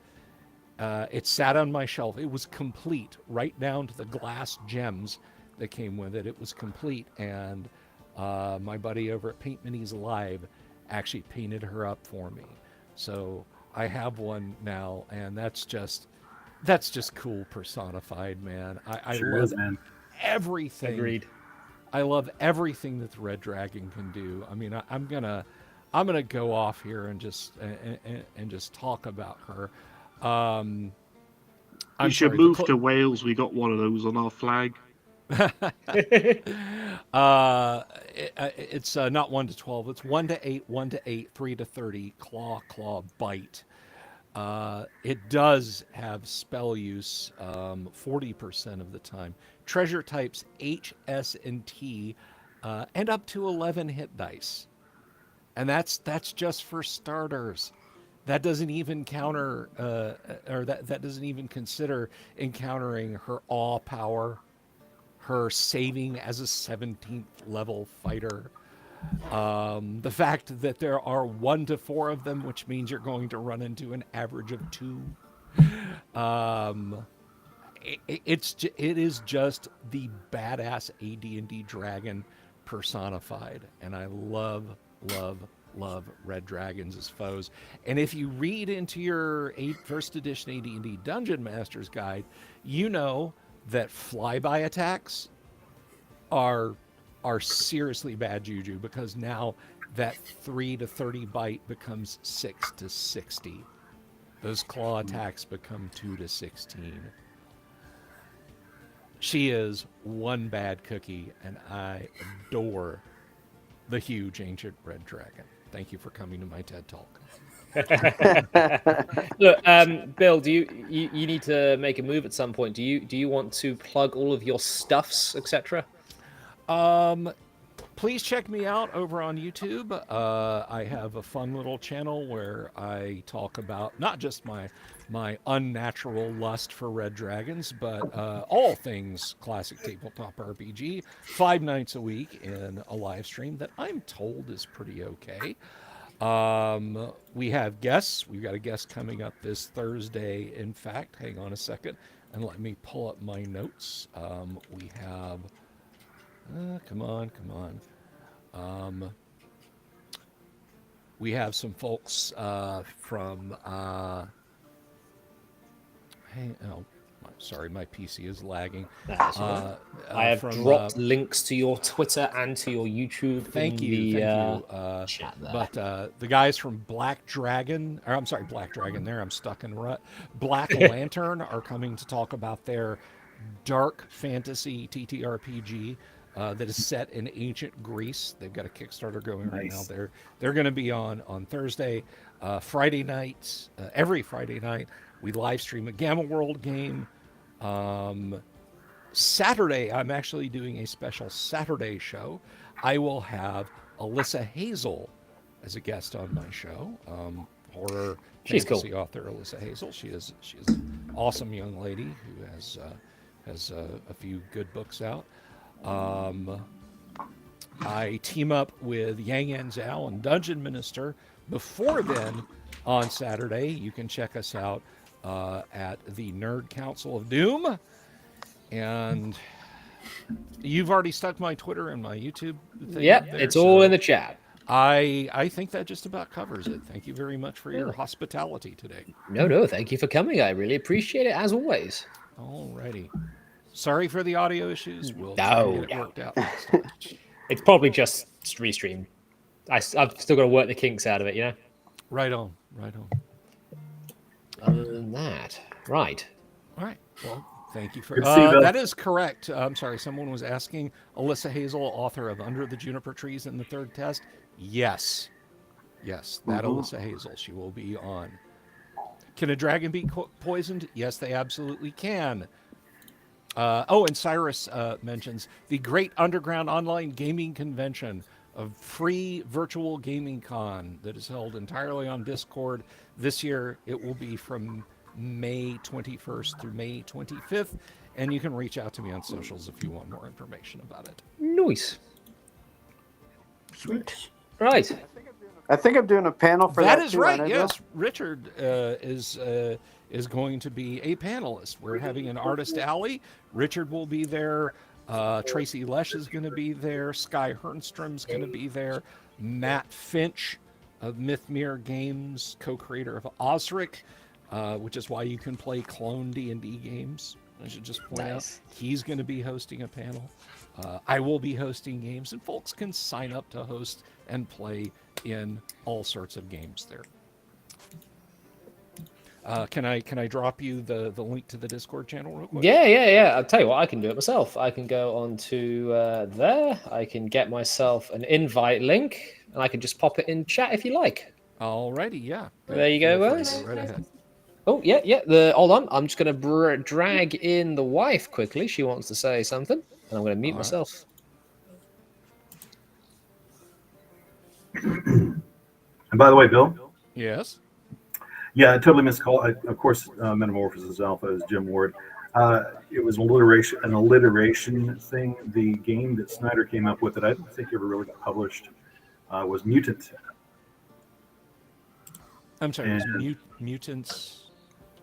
it sat on my shelf. It was complete, right down to the glass gems that came with it. It was complete, and my buddy over at Paint Minis Live actually painted her up for me. So I have one now, and that's just cool personified, man. I Sure love is, man. everything. Agreed. I love everything that the Red Dragon can do. I mean, I'm gonna go off here and just talk about her. You should move to Wales. We got one of those on our flag. It's not 1 to 12. It's 1 to 8, 1 to 8, 3 to 30. Claw, bite. It does have spell use 40% of the time. Treasure types H, S, and T, and up to 11 hit dice. And that's just for starters. That doesn't even counter, or that doesn't even consider encountering her awe power, her saving as a 17th level fighter. The fact that there are 1 to 4 of them, which means you're going to run into an average of 2. It is just the badass AD&D dragon personified, and I love red dragons as foes. And if you read into your first edition AD&D Dungeon Master's Guide, you know that flyby attacks are seriously bad juju, because now that 3 to 30 bite becomes 6 to 60. Those claw attacks become 2 to 16. She is one bad cookie, and I adore the huge ancient red dragon. Thank you for coming to my TED Talk. Look, Bill, do you need to make a move at some point? Do you want to plug all of your stuffs, etc.? please check me out over on YouTube. I have a fun little channel where I talk about not just my unnatural lust for red dragons, but all things classic tabletop RPG, 5 nights a week in a live stream that I'm told is pretty okay. We have guests. We've got a guest coming up this Thursday. In fact, hang on a second and let me pull up my notes. We have, come on. We have some folks from, sorry, my PC is lagging. That's right. I have dropped links to your Twitter and to your YouTube. Thank in you. the chat there. But the guys from Black Dragon, there I'm stuck in rut. Black Lantern are coming to talk about their dark fantasy TTRPG that is set in ancient Greece. They've got a Kickstarter going right now. They're going to be on Thursday, Friday nights. Every Friday night we live stream a Gamma World game. Saturday, I'm actually doing a special Saturday show. I will have Alyssa Hazel as a guest on my show. Horror fantasy author Alyssa Hazel. She is an awesome young lady who has a few good books out. I team up with Yang Yan Zhao and Dungeon Minister. Before then, on Saturday, you can check us out at the Nerd Council of Doom. And you've already stuck my Twitter and my YouTube thing. Yep, it's all in the chat. I think that just about covers it. Thank you very much for your hospitality today. No, thank you for coming. I really appreciate it, as always. Alrighty. Sorry for the audio issues. We'll get it worked out. It's probably just restream. I've still got to work the kinks out of it, you know? Right on. Other than that, right. All right. Well, thank you for that. Is correct. I'm sorry. Someone was asking. Alyssa Hazel, author of Under the Juniper Trees and the Third Test. Yes, that Alyssa Hazel. She will be on. Can a dragon be poisoned? Yes, they absolutely can. And Cyrus mentions the Great Underground Online Gaming Convention, a free virtual gaming con that is held entirely on Discord. This year, it will be from May 21st through May 25th, and you can reach out to me on socials if you want more information about it. Nice. Sweet. Right. I think I'm doing a panel for that. That is too, right. Yes, Richard is going to be a panelist. We're having an artist alley. Richard will be there. Tracy Lesh is going to be there. Sky Hernstrom's going to be there. Matt Finch of Mythmere Games, co-creator of Osric, which is why you can play clone D&D games. I should just point out he's going to be hosting a panel. I will be hosting games, and folks can sign up to host and play in all sorts of games there. Can I drop you the link to the Discord channel real quick? Yeah. I'll tell you what, I can do it myself. I can go on to there. I can get myself an invite link, and I can just pop it in chat if you like. Alrighty, yeah. There you go, guys. Right ahead. Oh, yeah. Hold on. I'm just going to drag in the wife quickly. She wants to say something, and I'm going to mute myself. And by the way, Bill? Yes? Yeah, I totally missed call. Of course, Metamorphosis Alpha is Jim Ward. It was an alliteration thing. The game that Snyder came up with that I don't think ever really got published was Mutant. I'm sorry, it was Mutants?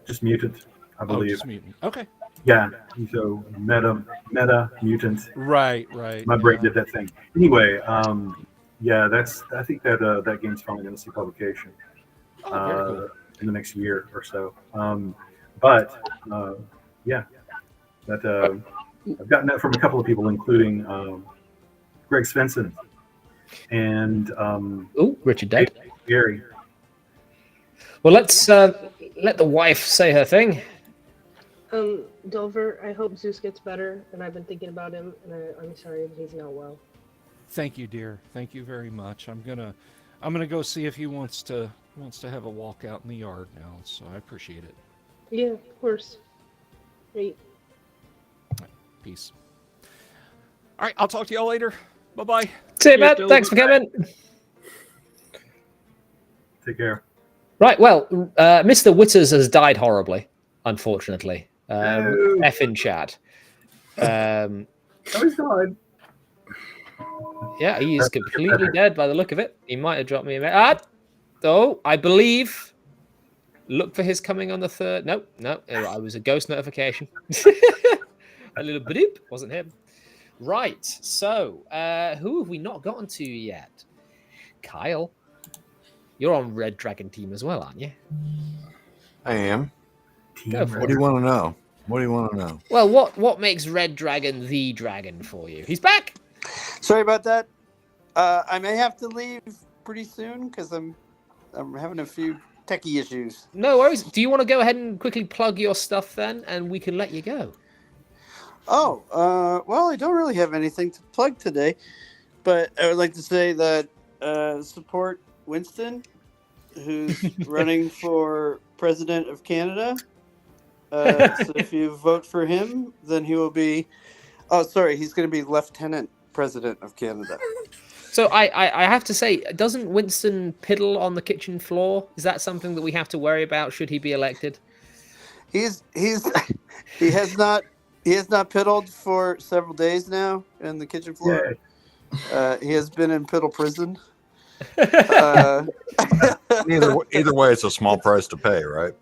Just Mutant, I believe. Just Mutant. Okay. Yeah, so meta mutant. Right. My brain did that thing. Anyway, yeah, I think that game's finally going to see publication in the next year or so. Yeah, I've gotten that from a couple of people, including Greg Svensson and Richard Dead. Gary. Well, let's let the wife say her thing. Dover, I hope Zeus gets better, and I've been thinking about him, and I'm sorry that he's not well. Thank you, dear. Thank you very much. I'm gonna go see if he wants to have a walk out in the yard now. So I appreciate it. Yeah, of course. Great. Peace. All right, I'll talk to y'all later. Bye-bye. See you, Cheers, Matt. Dylan. Thanks for coming. Take care. Right, well, Mr. Witters has died horribly, unfortunately. No. F in chat. Oh, he's died. Yeah, he is completely dead by the look of it. He might have dropped me a message. Oh, I believe. Look for his coming on the 3rd. No, it was a ghost notification. A little bloop. Wasn't him. Right, so who have we not gotten to yet? Kyle, you're on Red Dragon team as well, aren't you? I am. Go for What it. do you want to know? What do you want to know? Well, what makes Red Dragon the dragon for you? He's back. Sorry about that. I may have to leave pretty soon because I'm having a few techie issues. No worries. Do you want to go ahead and quickly plug your stuff then, and we can let you go? Oh, well, I don't really have anything to plug today, but I would like to say that support Winston, who's running for president of Canada. So if you vote for him, then he will be. Oh, sorry, he's going to be lieutenant president of Canada. So I have to say, doesn't Winston piddle on the kitchen floor? Is that something that we have to worry about should he be elected? He has not piddled for several days now in the kitchen floor. He has been in piddle prison. Either way, it's a small price to pay, right?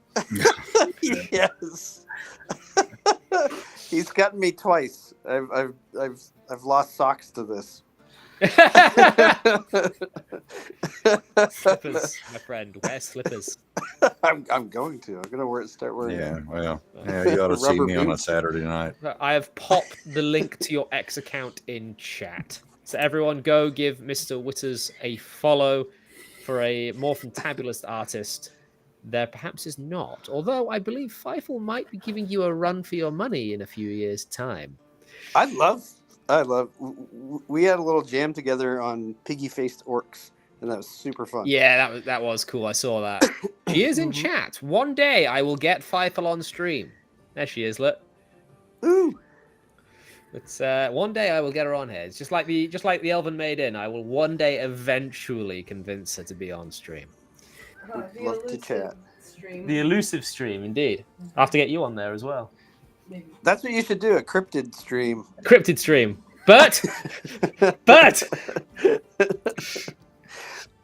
Yes. He's gotten me twice. I've lost socks to this. Slippers, my friend. Wear slippers. I'm going to. I'm going to start wearing. Yeah, well, you ought to see me on a boots. Saturday night. I have popped the link to your X account in chat. So everyone go give Mr. Witters a follow for a more fantabulous artist. There perhaps is not. Although I believe Fifel might be giving you a run for your money in a few years' time. I love. We had a little jam together on piggy-faced orcs, and that was super fun. Yeah, that was cool. I saw that. She is in chat. One day I will get Fifel on stream. There she is. Look. Ooh. It's one day I will get her on here. It's just like the Elven Maiden. I will one day eventually convince her to be on stream. Love to chat. Stream. The elusive stream, indeed. I'll have to get you on there as well. Maybe. That's what you should do, a cryptid stream. Cryptid stream. But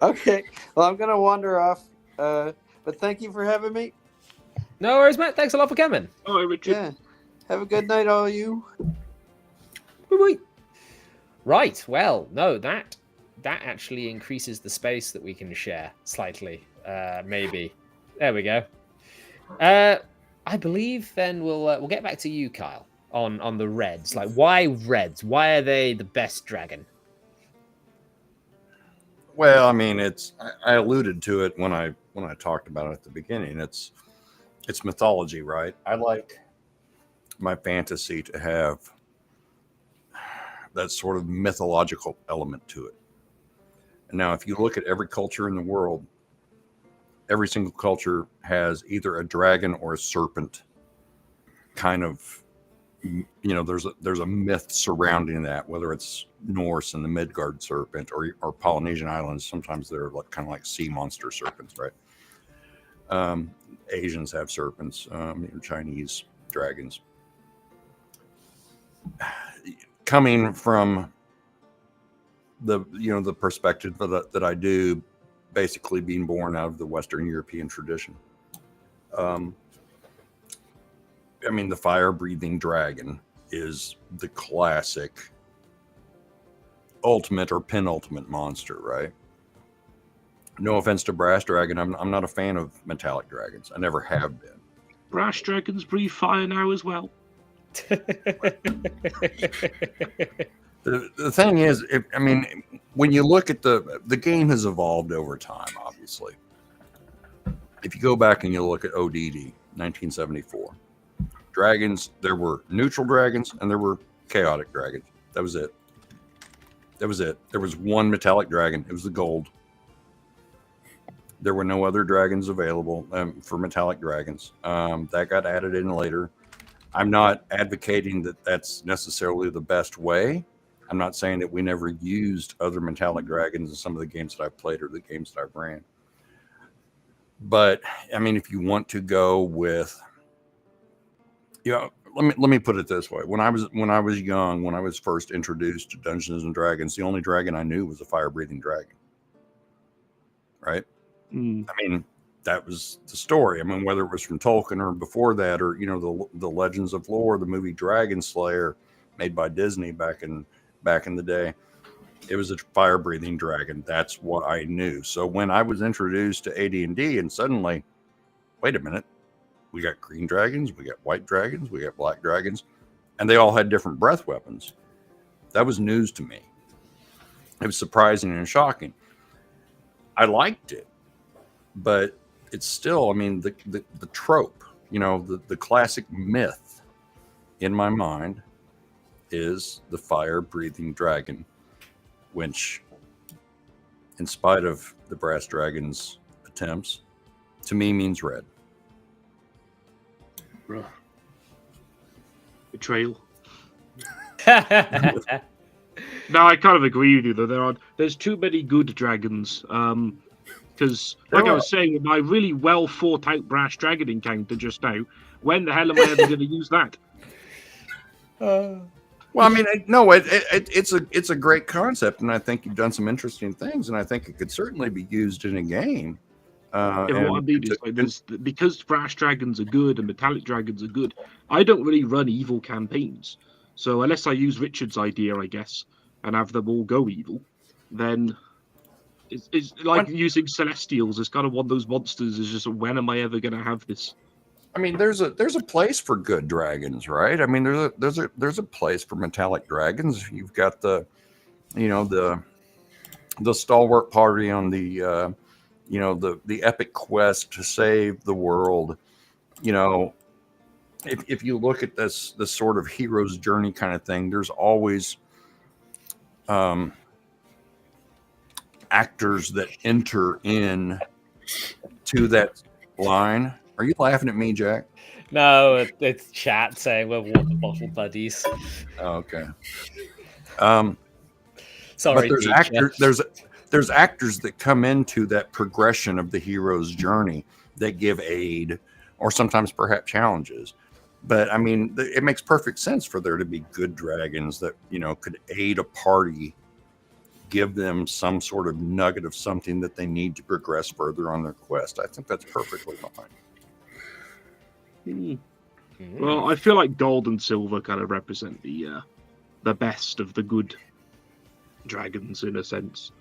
Okay. Well, I'm going to wander off. But thank you for having me. no worries, Matt. Thanks a lot for coming. Oh, Richard. Yeah. Have a good night, all you. Woo-wee. Right. Well, no, that actually increases the space that we can share slightly. Maybe. There we go. I believe then we'll get back to you, Kyle, on the Reds. Like, why Reds? Why are they the best dragon? Well, I mean, I alluded to it when I talked about it at the beginning. It's mythology, right? I like my fantasy to have that sort of mythological element to it. And now, if you look at every culture in the world, every single culture has either a dragon or a serpent kind of, there's a myth surrounding that, whether it's Norse and the Midgard serpent or Polynesian islands. Sometimes they're kind of like sea monster serpents, right? Asians have serpents, Chinese dragons. Coming from the perspective that I do, basically being born out of the Western European tradition. The fire-breathing dragon is the classic ultimate or penultimate monster, right? No offense to brass dragon, I'm not a fan of metallic dragons. I never have been. Brass dragons breathe fire now as well. The thing is, when you look at the game has evolved over time, obviously. If you go back and you look at ODD, 1974, dragons, there were neutral dragons and there were chaotic dragons. That was it. There was one metallic dragon. It was the gold. There were no other dragons available for metallic dragons. That got added in later. I'm not advocating that that's necessarily the best way, I'm not saying that we never used other metallic dragons in some of the games that I've played or the games that I've ran. But I mean, if you want to go with, let me put it this way: when I was young, when I was first introduced to Dungeons and Dragons, the only dragon I knew was a fire-breathing dragon. Right? I mean, that was the story. I mean, whether it was from Tolkien or before that, or the Legends of Lore, the movie Dragon Slayer, made by Disney back in the day, it was a fire-breathing dragon. That's what I knew. So when I was introduced to AD&D, and suddenly, wait a minute, we got green dragons, we got white dragons, we got black dragons, and they all had different breath weapons. That was news to me. It was surprising and shocking. I liked it, but it's still, I mean, the trope, the classic myth in my mind is the fire-breathing dragon, which, in spite of the brass dragon's attempts, to me means red. Betrayal. No, I kind of agree with you though. There's too many good dragons. Because, like I was saying, with my really well thought out brass dragon encounter just now, when the hell am I ever going to use that? Well, I mean, no, it's a great concept, and I think you've done some interesting things, and I think it could certainly be used in a game. What I mean is, because brass dragons are good and metallic dragons are good, I don't really run evil campaigns. So unless I use Richard's idea, I guess, and have them all go evil, then it's like using Celestials. It's kind of one of those monsters. Is just, when am I ever going to have this? I mean, there's a place for good dragons, right? I mean, there's a place for metallic dragons. You've got the stalwart party on the the epic quest to save the world. If you look at this sort of hero's journey kind of thing, there's always actors that enter in to that line. Are you laughing at me, Jack? No, it's chat saying we're water bottle buddies. Oh, okay. Sorry, but there's actors that come into that progression of the hero's journey that give aid or sometimes perhaps challenges. But I mean, it makes perfect sense for there to be good dragons that could aid a party, give them some sort of nugget of something that they need to progress further on their quest. I think that's perfectly fine. Well, I feel like gold and silver kind of represent the best of the good dragons in a sense.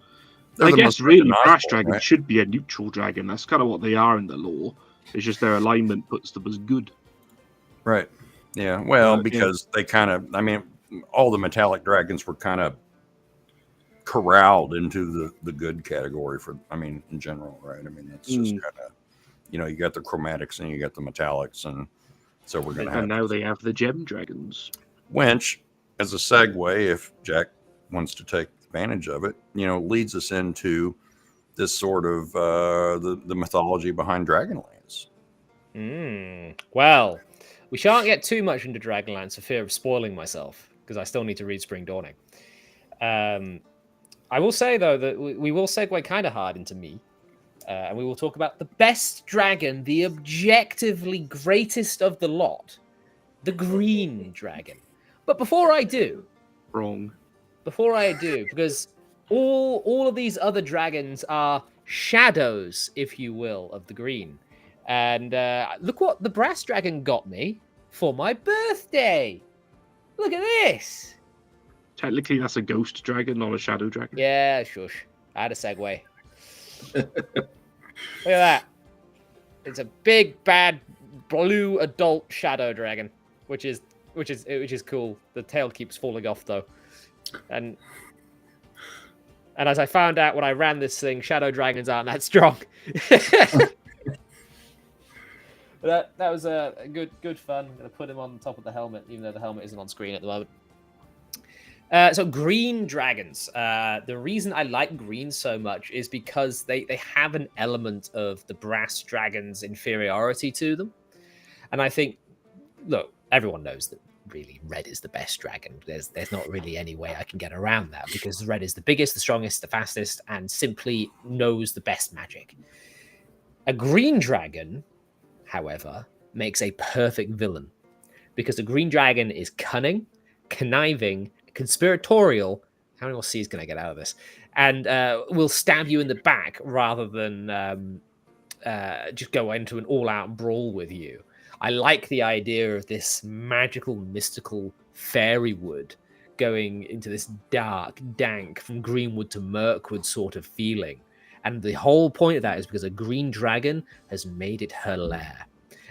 I guess really brass dragons should be a neutral dragon. That's kind of what they are in the lore. It's just their alignment puts them as good. Right. Yeah. Well, because they kind of, I mean, all the metallic dragons were kind of corralled into the good category in general, right? I mean, it's just kind of, you got the chromatics and you got the metallics, and so we're going to have. And now they have the gem dragons. Which, as a segue, if Jack wants to take advantage of it, leads us into this sort of the mythology behind Dragonlance. Well, we shan't get too much into Dragonlance for fear of spoiling myself, because I still need to read Spring Dawning. I will say, though, that we will segue kind of hard into me. And we will talk about the best dragon, the objectively greatest of the lot, the green dragon. But before I do... Wrong. Before I do, because all of these other dragons are shadows, if you will, of the green. And look what the brass dragon got me for my birthday. Look at this. Technically, that's a ghost dragon, not a shadow dragon. Yeah, shush. I had a segue. Look at that. It's a big, bad, blue adult shadow dragon, which is cool. The tail keeps falling off, though. And as I found out when I ran this thing, shadow dragons aren't that strong. That was a good fun. I'm going to put him on top of the helmet, even though the helmet isn't on screen at the moment. So green dragons. The reason I like green so much is because they have an element of the brass dragon's inferiority to them. And I think, look, everyone knows that really red is the best dragon. There's not really any way I can get around that, because red is the biggest, the strongest, the fastest, and simply knows the best magic. A green dragon, however, makes a perfect villain, because a green dragon is cunning, conniving, conspiratorial. How many more C's can I get out of this? And will stab you in the back rather than just go into an all-out brawl with you. I like the idea of this magical, mystical fairy wood going into this dark, dank, from Greenwood to Mirkwood sort of feeling. And the whole point of that is because a green dragon has made it her lair.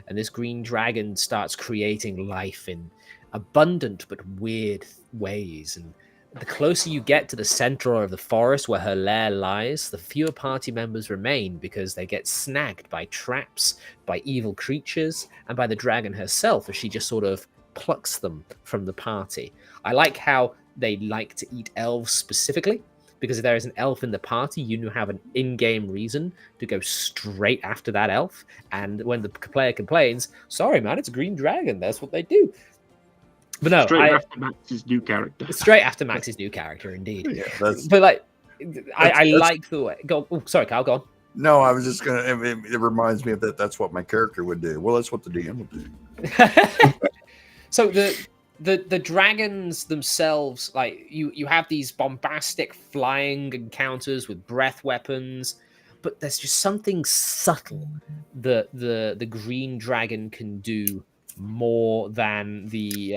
And this green dragon starts creating life in abundant but weird ways. And the closer you get to the center of the forest where her lair lies, the fewer party members remain, because they get snagged by traps, by evil creatures, and by the dragon herself, as she just sort of plucks them from the party. I like how they like to eat elves specifically, because if there is an elf in the party, you have an in-game reason to go straight after that elf. And when the player complains, sorry man, it's a green dragon, that's what they do. But no, straight after Max's new character. Straight after Max's new character, indeed. Yeah, but like, I like the way. Go. Oh, sorry, Kyle. Go on. No, I was just gonna. It reminds me of that. That's what my character would do. Well, that's what the DM would do. So the dragons themselves, like you have these bombastic flying encounters with breath weapons, but there's just something subtle that the green dragon can do more than the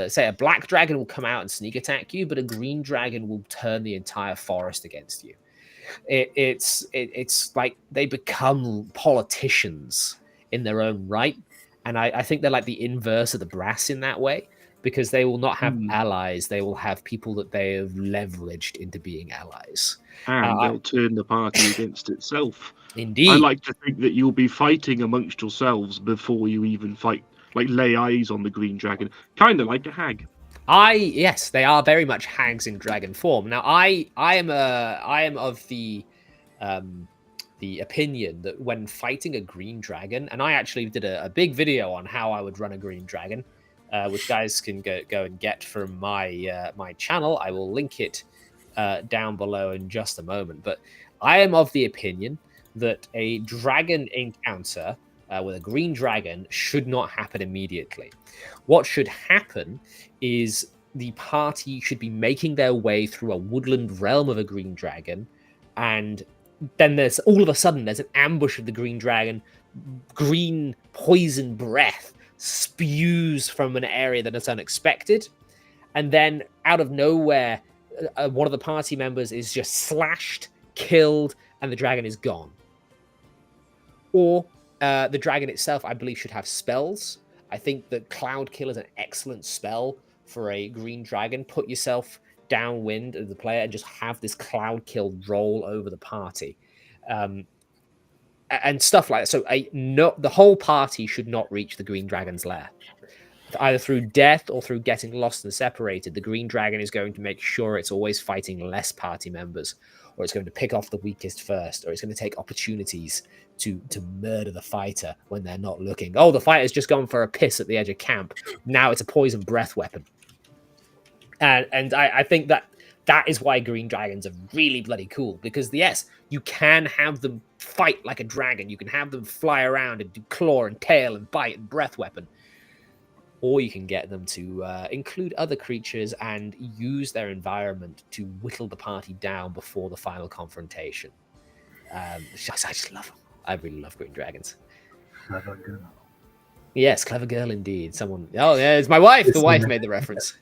say a black dragon will come out and sneak attack you, but a green dragon will turn the entire forest against you. It's like they become politicians in their own right, and I think they're like the inverse of the brass in that way, because they will not have allies, they will have people that they have leveraged into being allies, and they'll turn the party against itself. Indeed. I like to think that you'll be fighting amongst yourselves before you even fight, like lay eyes on the green dragon, kind of like a hag. Yes, they are very much hags in dragon form. Now, I am of the opinion that when fighting a green dragon, and I actually did a big video on how I would run a green dragon, which guys can go and get from my my channel. I will link it down below in just a moment. But I am of the opinion that a dragon encounter with a green dragon should not happen immediately. What should happen is the party should be making their way through a woodland realm of a green dragon, and then there's all of a sudden there's an ambush of the green dragon. Green poison breath spews from an area that is unexpected, and then out of nowhere one of the party members is just slashed, killed, and the dragon is gone. Or the dragon itself, I believe, should have spells. I think that Cloud Kill is an excellent spell for a green dragon. Put yourself downwind of the player and just have this Cloud Kill roll over the party. And stuff like that. So the whole party should not reach the green dragon's lair. Either through death or through getting lost and separated, the green dragon is going to make sure it's always fighting less party members, or it's going to pick off the weakest first, or it's going to take opportunities to murder the fighter when they're not looking. Oh, the fighter's just gone for a piss at the edge of camp. Now it's a poison breath weapon. And I think that is why green dragons are really bloody cool, because yes, you can have them fight like a dragon. You can have them fly around and do claw and tail and bite and breath weapon. Or you can get them to include other creatures and use their environment to whittle the party down before the final confrontation. I just love them. I really love green dragons. Clever girl. Yes, clever girl indeed. Someone. Oh, yeah, it's my wife. The wife made the reference.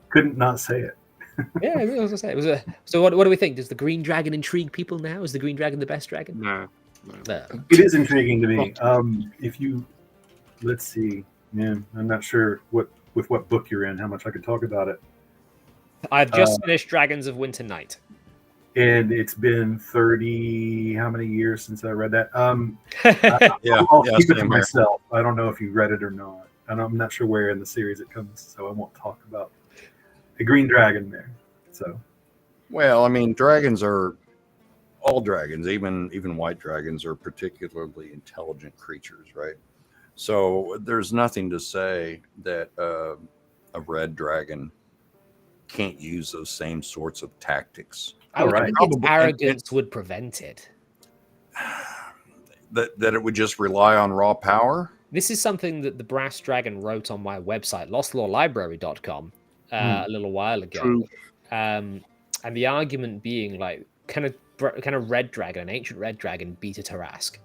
Couldn't not say it. Yeah, I was gonna say it was a. So what do we think? Does the green dragon intrigue people now? Is the green dragon the best dragon? No. It is intriguing to me. If you, let's see, man, I'm not sure with what book you're in, how much I could talk about it. I've just finished Dragons of Winter Night. And it's been 30, how many years since I read that? I'll keep it to myself. I don't know if you read it or not. And I'm not sure where in the series it comes, so I won't talk about the green dragon there. So, well, I mean, dragons are all dragons, even white dragons, are particularly intelligent creatures, right? So there's nothing to say that a red dragon can't use those same sorts of tactics. I would think its Probably- arrogance would prevent it. That it would just rely on raw power. This is something that the Brass Dragon wrote on my website, lostlawlibrary.com, a little while ago. True. And the argument being like, kind of red dragon, an ancient red dragon beat a Tarask.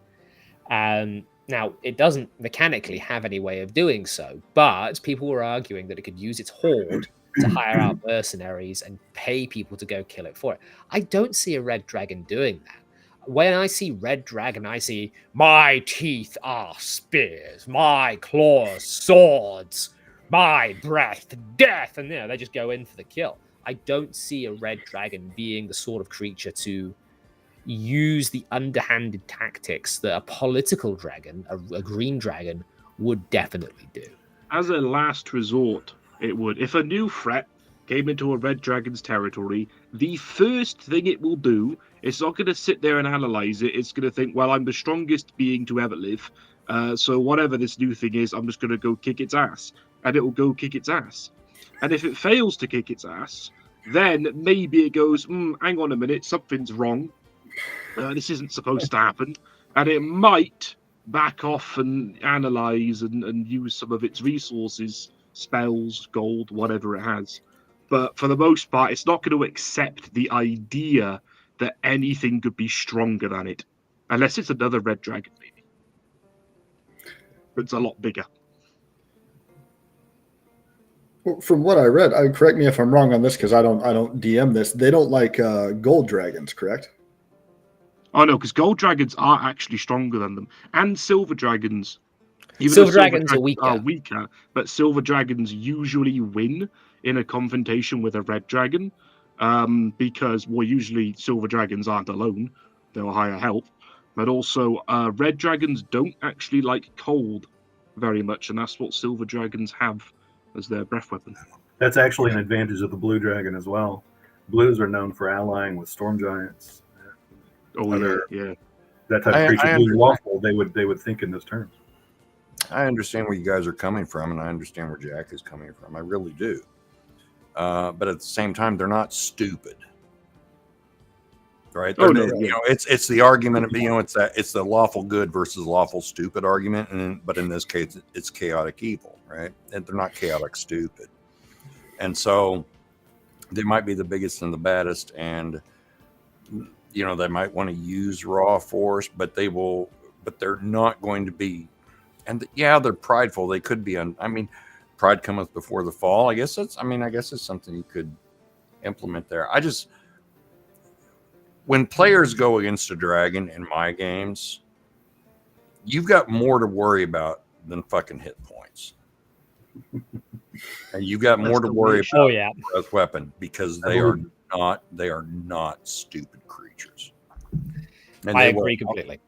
Now, it doesn't mechanically have any way of doing so, but people were arguing that it could use its horde to hire out mercenaries and pay people to go kill it for it. I don't see a red dragon doing that. When I see red dragon, I see my teeth are spears, my claws swords, my breath death, and they just go in for the kill. I don't see a red dragon being the sort of creature to use the underhanded tactics that a political dragon, a green dragon, would definitely do. As a last resort, it would. If a new threat came into a red dragon's territory, the first thing it will do, it's not going to sit there and analyze it. It's going to think, well, I'm the strongest being to ever live. So whatever this new thing is, I'm just going to go kick its ass. And it will go kick its ass. And if it fails to kick its ass, then maybe it goes, hang on a minute, something's wrong. This isn't supposed to happen. And it might back off and analyze and use some of its resources, spells, gold, whatever it has. But for the most part, it's not going to accept the idea that anything could be stronger than it. Unless it's another red dragon, maybe. But it's a lot bigger. Well, from what I read, correct me if I'm wrong on this because I don't DM this. They don't like gold dragons, correct? Oh no, because gold dragons are actually stronger than them, and silver dragons. Silver dragons are weaker, but silver dragons usually win in a confrontation with a red dragon, because usually silver dragons aren't alone; they'll hire help. But also, red dragons don't actually like cold very much, and that's what silver dragons have as their breath weapon. That's actually an advantage of the blue dragon as well. Blues are known for allying with storm giants. Yeah. That type of creature, blue waffle, they would think in those terms. I understand where you guys are coming from, and I understand where Jack is coming from. I really do. But at the same time, they're not stupid, right? It's the argument of it's the lawful good versus lawful stupid argument, but in this case, it's chaotic evil, right? And they're not chaotic stupid, and so they might be the biggest and the baddest, and they might want to use raw force, but they're not going to be. And they're prideful. They could be pride cometh before the fall. I guess it's something you could implement there. When players go against a dragon in my games, you've got more to worry about than fucking hit points. And you've got more to worry about breath weapon, because they are not stupid creatures. And I agree completely.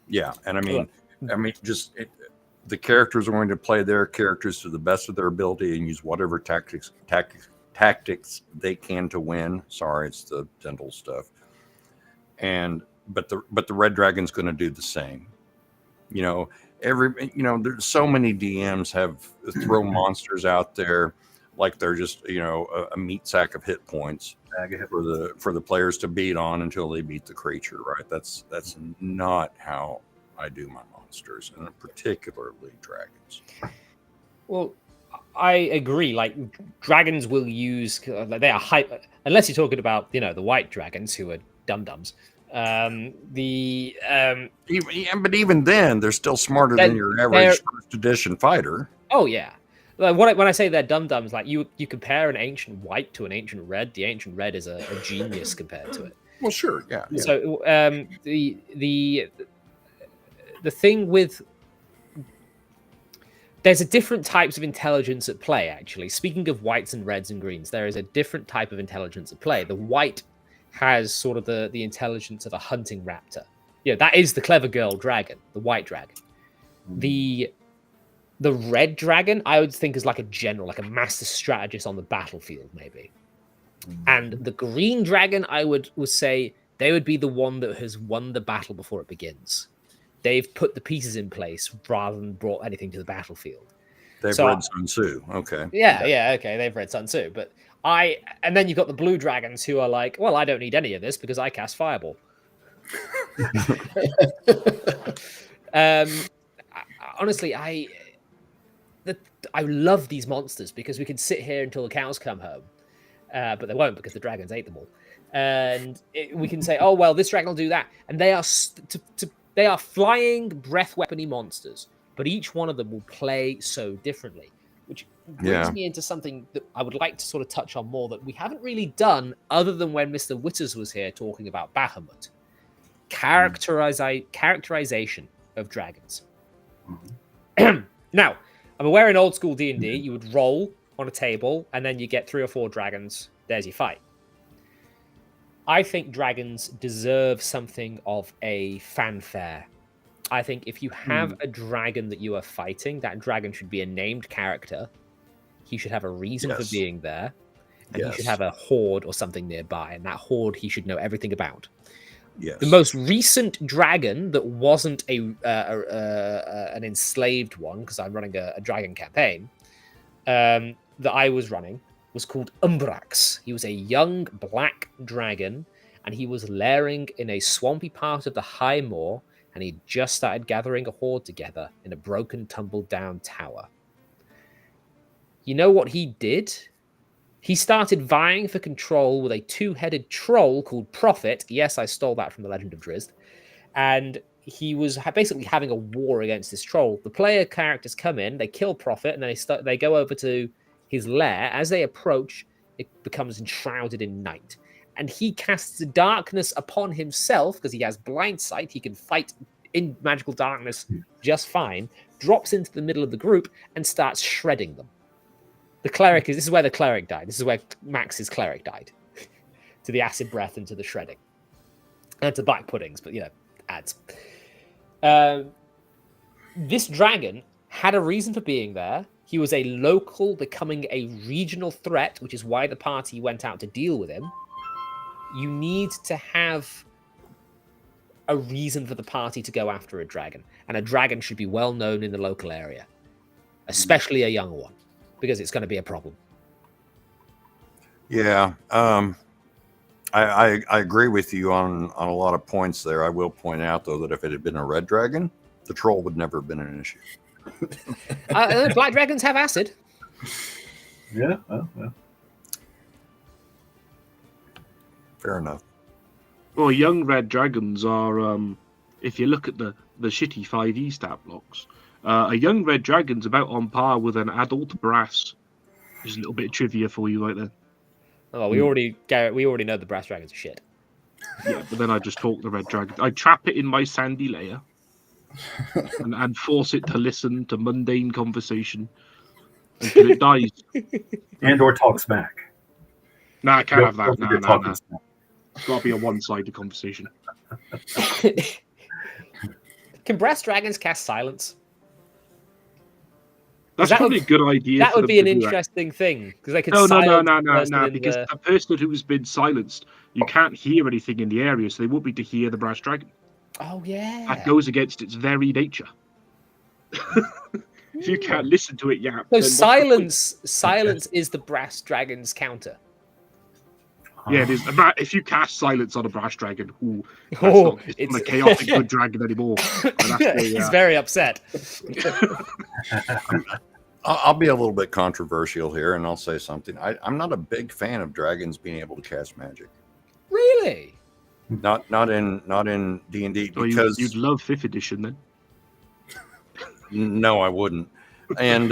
Yeah, and the characters are going to play their characters to the best of their ability and use whatever tactics they can to win. Sorry, it's the dental stuff. But the red dragon's going to do the same. There's so many DMs have throw monsters out there like they're just a meat sack of hit points for the players to beat on until they beat the creature. Right? That's not how I do my monsters, and particularly dragons. Well, I agree. Like, dragons will use, they are hyper, unless you're talking about the white dragons who are dum-dums. But even then, they're still smarter than your average first edition fighter. Oh yeah. When I say they're dum-dums, like you compare an ancient white to an ancient red, the ancient red is a genius compared to it. Well, sure, yeah. So the thing with, there's a different types of intelligence at play, actually. Speaking of whites and reds and greens, there is a different type of intelligence at play. The white has sort of the intelligence of a hunting raptor. That is the clever girl dragon, the white dragon. The red dragon, I would think, is like a general, like a master strategist on the battlefield, maybe. And the green dragon, I would say, they would be the one that has won the battle before it begins. They've put the pieces in place rather than brought anything to the battlefield. They've read Sun Tzu. Okay. Yeah, okay. They've read Sun Tzu. But and then you've got the blue dragons who are like, well, I don't need any of this because I cast Fireball. Honestly, I love these monsters because we can sit here until the cows come home. But they won't because the dragons ate them all. And we can say, oh, well, this dragon will do that. And they are flying breath weapony monsters, but each one of them will play so differently, which brings me into something that I would like to sort of touch on more that we haven't really done other than when Mr. Witters was here talking about Bahamut. Characterization of dragons. Now, I'm aware in old school D&D, you would roll on a table and then you get 3 or 4 dragons. There's your fight. I think dragons deserve something of a fanfare. I think if you have a dragon that you are fighting, that dragon should be a named character. He should have a reason for being there. And he should have a horde or something nearby. And that horde he should know everything about. Yes. The most recent dragon that wasn't an enslaved one, because I'm running a dragon campaign, that I was running, was called Umbrax. He was a young black dragon, and he was lairing in a swampy part of the High Moor, and he just started gathering a horde together in a broken, tumbled-down tower. You know what he did? He started vying for control with a 2-headed troll called Prophet. Yes, I stole that from the Legend of Drizzt. And he was basically having a war against this troll. The player characters come in, they kill Prophet, and then they go over to his lair. As they approach, it becomes enshrouded in night. And he casts darkness upon himself, because he has blind sight. He can fight in magical darkness just fine, drops into the middle of the group, and starts shredding them. This is where the cleric died. This is where Max's cleric died. To the acid breath and to the shredding. And to black puddings, but, adds. This dragon had a reason for being there. He was a local becoming a regional threat, which is why the party went out to deal with him. You need to have a reason for the party to go after a dragon. And a dragon should be well known in the local area. Especially a young one. Because it's going to be a problem. Yeah. I agree with you on a lot of points there. I will point out, though, that if it had been a red dragon, the troll would never have been an issue. Black dragons have acid. Yeah. Well. Fair enough. Well, young red dragons are, if you look at the shitty 5e stat blocks, a young red dragon's about on par with an adult brass. Just a little bit of trivia for you right there. Oh, we already know the brass dragons are shit. Yeah, but then I just talk the red dragon. I trap it in my sandy layer and force it to listen to mundane conversation until it dies. And or talk smack. Nah, I can't have that. Nah. It's got to be a one-sided conversation. Can brass dragons cast silence? That's probably a good idea. That would be an interesting thing because they could. No. Because a person who's been silenced, you can't hear anything in the area, so they won't be to hear the brass dragon. Oh yeah. That goes against its very nature. If you can't listen to it, yeah. So silence is the brass dragon's counter. Yeah, it is. If you cast silence on a brass dragon, it's not a chaotic good dragon anymore. He's very upset. I'll be a little bit controversial here, and I'll say something. I'm not a big fan of dragons being able to cast magic. Really? Not in D&D So because you'd love 5th edition then. No, I wouldn't. And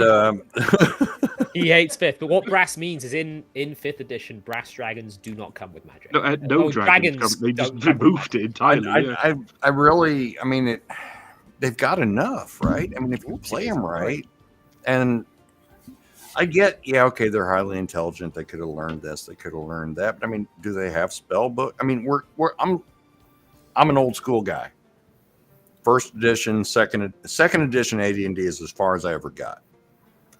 he hates 5th, but what brass means is in 5th edition, brass dragons do not come with magic. No dragons they just removed it entirely. I really, they've got enough, right? I mean, if you play them right, and I get, okay, they're highly intelligent. They could have learned this, they could have learned that. But do they have spell book? I'm an old school guy. First edition, second edition AD&D is as far as I ever got.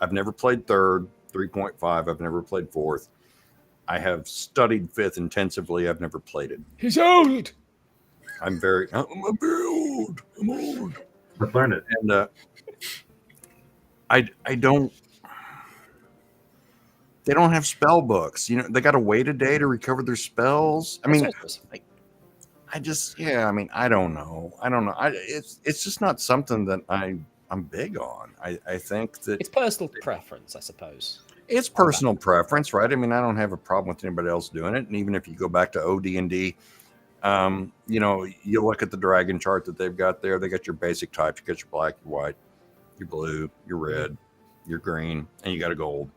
I've never played 3rd, 3.5. I've never played 4th. I have studied 5th intensively. I've never played it. He's old. I'm very old. I'm old. Let's learn it. And I don't. They don't have spell books. They got to wait a day to recover their spells. I mean, I just, yeah. I mean, I don't know. It's just not something that I'm big on. I think that it's personal preference, I suppose. It's personal preference, right? I mean, I don't have a problem with anybody else doing it. And even if you go back to OD&D, you look at the dragon chart that they've got there. They got your basic types. You got your black, your white, your blue, your red, your green, and you got a gold.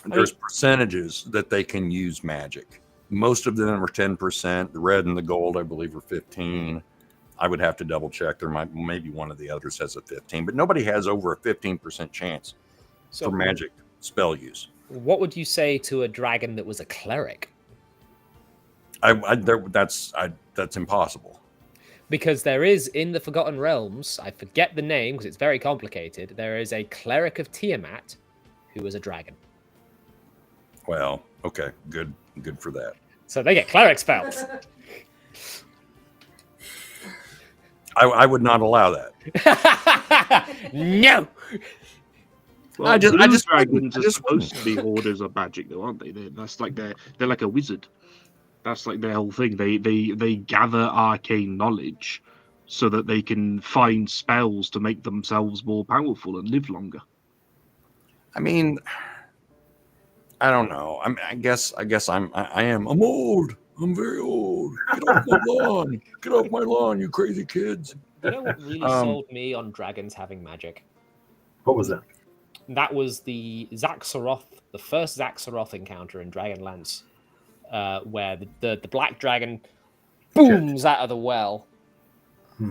There's percentages that they can use magic. Most of them are 10%. The red and the gold, I believe, are 15. I would have to double check. Maybe one of the others has a 15, but nobody has over a 15% chance for magic spell use. What would you say to a dragon that was a cleric? That's impossible. Because there is in the Forgotten Realms, I forget the name because it's very complicated. There is a cleric of Tiamat who was a dragon. Well, okay, good for that. So they get cleric spells. I would not allow that. No. Well, I just dragons are supposed to be orders of magic, though, aren't they? They're like a wizard. That's like their whole thing. They gather arcane knowledge so that they can find spells to make themselves more powerful and live longer. I mean, I don't know. I guess I'm old. I'm very old. Get off my lawn. Get off my lawn, you crazy kids. You know what really sold me on dragons having magic? What was that? That was the first Zaxxaroth encounter in Dragonlance, where the black dragon booms out of the well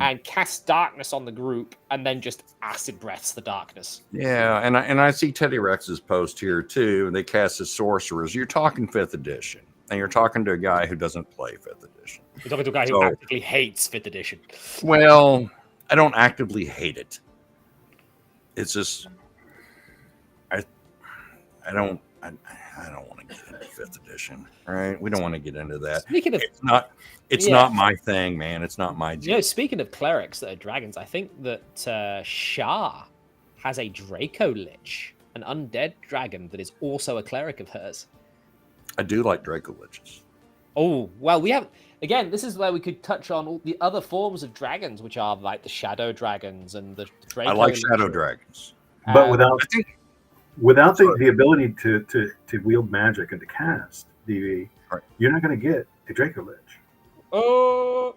and casts darkness on the group, and then just acid breaths the darkness. Yeah, and I see Teddy Rex's post here too. They cast as sorcerers. You're talking 5th edition, and you're talking to a guy who doesn't play 5th edition. You're talking to a guy who actively hates 5th edition. Well, I don't actively hate it. It's just I don't want to get into 5th edition. All right, we don't want to get into that. Speaking of, it's not my thing, man. It's not my deal. Speaking of clerics that are dragons, I think that Shah has a Draco Lich, an undead dragon that is also a cleric of hers. I do like Draco Liches. Oh, well, we have... Again, this is where we could touch on all the other forms of dragons, which are like the shadow dragons and the Draco. I like shadow dragons. But without the ability to wield magic and to cast DV, you're not going to get a Draco Lich. Oh,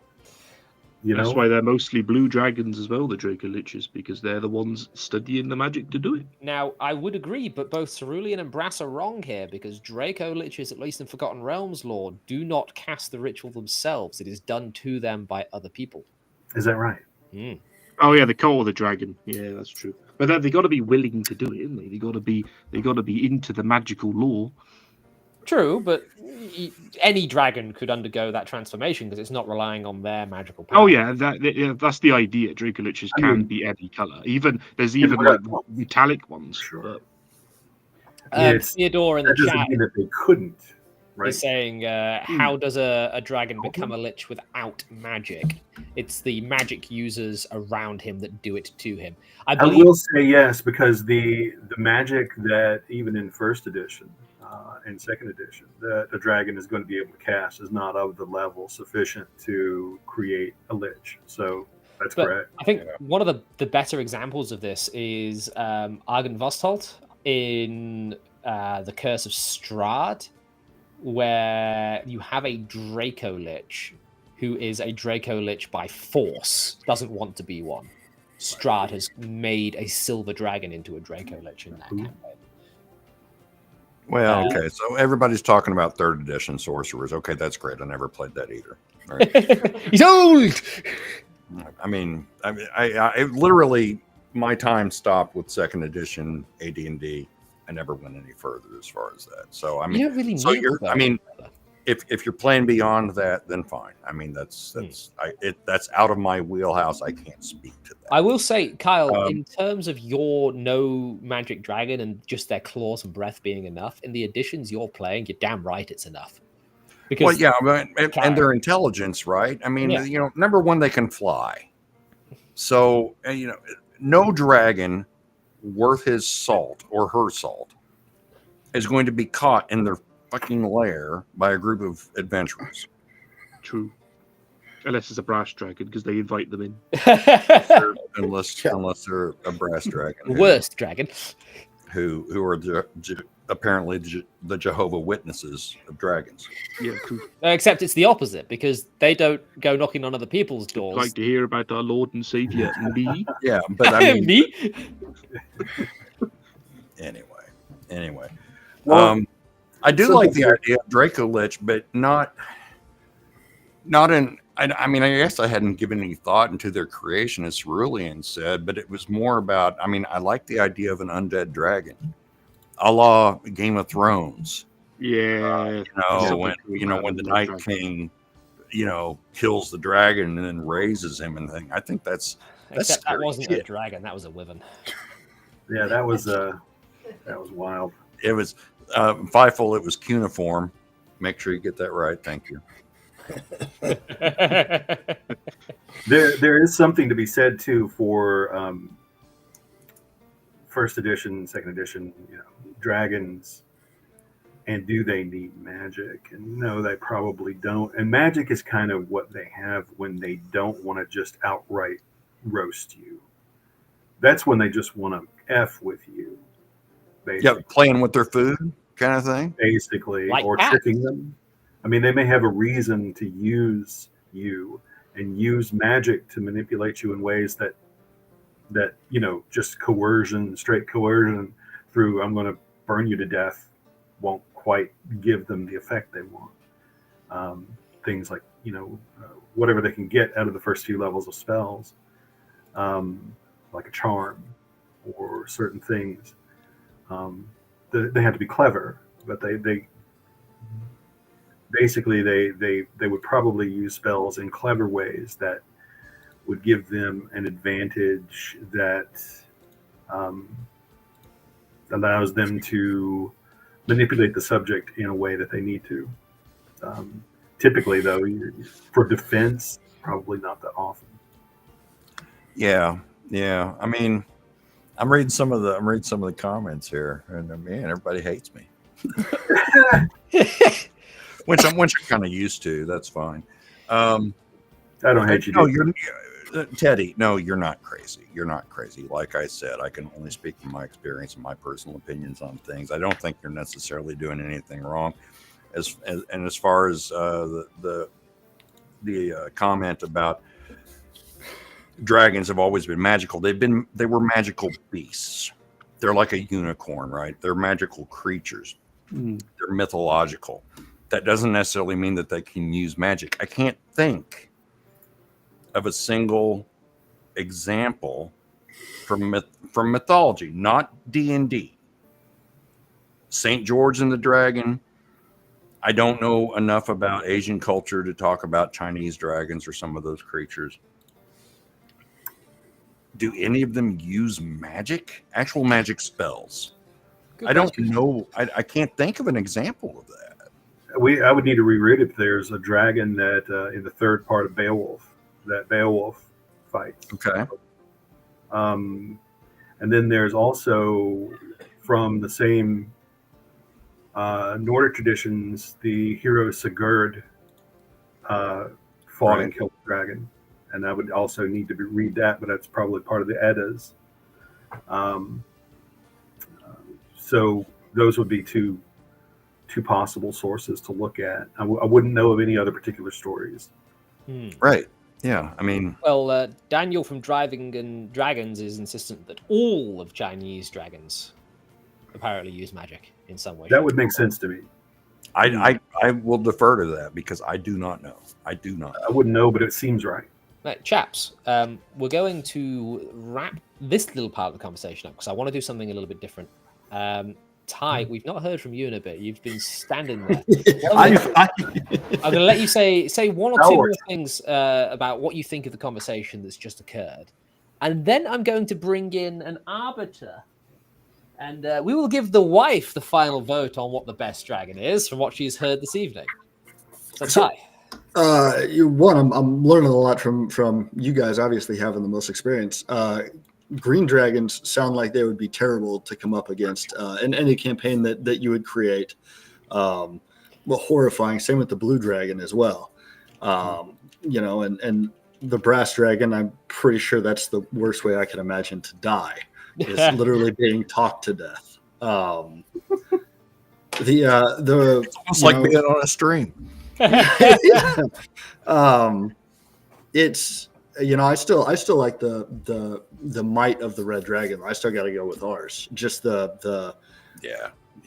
that's why they're mostly blue dragons as well, the Draco Liches, because they're the ones studying the magic to do it. Now, I would agree, but both Cerulean and Brass are wrong here, because Draco Liches, at least in Forgotten Realms lore, do not cast the ritual themselves. It is done to them by other people. Is that right? Mm. Oh yeah, the call of the dragon. Yeah, that's true. But then they got to be willing to do it, isn't they? They got to be into the magical lore. True, but any dragon could undergo that transformation because it's not relying on their magical power. Oh yeah, that's the idea. Draco Liches can be any color. There's even like metallic ones. Sure. Theodore in the chat mean that they couldn't. Right. Is saying, how does a dragon become a lich without magic? It's the magic users around him that do it to him. I will say yes, because the magic that even in 1st edition and 2nd edition that a dragon is going to be able to cast is not of the level sufficient to create a lich. So that's correct. I think one of the better examples of this is Argen Vostholt in The Curse of Strahd, where you have a Draco Lich who is a Draco Lich by force, doesn't want to be one. Strahd has made a silver dragon into a Draco Lich in that campaign. Well, okay, so everybody's talking about 3rd edition sorcerers. Okay, that's great. I never played that either. Right. He's old! I literally, my time stopped with 2nd edition AD&D. I never went any further as far as that. So you don't really need if you're playing beyond that, then fine. I mean, that's out of my wheelhouse. I can't speak to that. I will say, Kyle, in terms of your no magic dragon and just their claws and breath being enough, in the editions you're playing, you're damn right it's enough. Because well, yeah, and their intelligence, right? I mean, number one, they can fly. So, no dragon worth his salt or her salt is going to be caught in their fucking lair by a group of adventurers. True. Unless it's a brass dragon, because they invite them in. unless they're a brass dragon. Worst dragon. Who are apparently the Jehovah Witnesses of dragons. Yeah, true. Except it's the opposite, because they don't go knocking on other people's doors. Like to hear about our Lord and Savior, me? Yeah, but I mean... me? Anyway. Well, I do like the idea of Draco Lich, but not in... I mean, I guess I hadn't given any thought into their creation, as Cerulean said, but it was more about, I mean, I like the idea of an undead dragon, a la Game of Thrones. Yeah. When the Night King, kills the dragon and then raises him and thing. I think that's Except that wasn't shit. a dragon, that was a wyvern. Yeah, that was wild. It was Fifel, it was cuneiform. Make sure you get that right. Thank you. There is something to be said too for first edition, second edition, dragons, and do they need magic? And no, they probably don't. And magic is kind of what they have when they don't want to just outright roast you. That's when they just want to F with you. Basically. Yeah, playing with their food kind of thing. Basically, like or that. tricking them. I mean, they may have a reason to use you and use magic to manipulate you in ways that just straight coercion through I'm going to burn you to death won't quite give them the effect they want. Things like, whatever they can get out of the first few levels of spells, like a charm or certain things. They have to be clever, but they basically they would probably use spells in clever ways that would give them an advantage that allows them to manipulate the subject in a way that they need to. Typically, though, for defense, probably not that often. Yeah. I mean, I'm reading some of the comments here, and man, everybody hates me. Which I'm kind of used to. That's fine. I don't hate you. No, you're Teddy. No, you're not crazy. You're not crazy. Like I said, I can only speak from my experience and my personal opinions on things. I don't think you're necessarily doing anything wrong. As far as the comment about dragons have always been magical. They were magical beasts. They're like a unicorn, right? They're magical creatures. They're mythological. That doesn't necessarily mean that they can use magic. I can't think of a single example from mythology, not D&D. St. George and the Dragon. I don't know enough about Asian culture to talk about Chinese dragons or some of those creatures. Do any of them use magic? Actual magic spells? I don't know. I can't think of an example of that. I would need to reread it. There's a dragon that in the third part of Beowulf, that Beowulf fights. Okay. And then there's also from the same Nordic traditions, the hero Sigurd fought and killed the dragon. And I would also need to read that, but that's probably part of the Eddas. So those would be two possible sources to look at. I wouldn't know of any other particular stories. Right. Yeah. I mean, well, Daniel from Driving and Dragons is insistent that all of Chinese dragons apparently use magic in some way. That would make sense to me. I will defer to that because I do not know. I wouldn't know, but it seems right. Right, chaps, we're going to wrap this little part of the conversation up because I want to do something a little bit different. Ty, we've not heard from you in a bit. You've been standing there. I'm going to let you say one or two more things about what you think of the conversation that's just occurred. And then I'm going to bring in an arbiter. And we will give the wife the final vote on what the best dragon is from what she's heard this evening. So, Ty. I'm learning a lot from you guys, obviously having the most experience. Green dragons sound like they would be terrible to come up against in any campaign that you would create. Well, horrifying. Same with the blue dragon as well. And the brass dragon, I'm pretty sure that's the worst way I can imagine to die, is literally being talked to death. It's almost like being on a stream. It's I still like the might of the red dragon. I still got to go with ours. Just the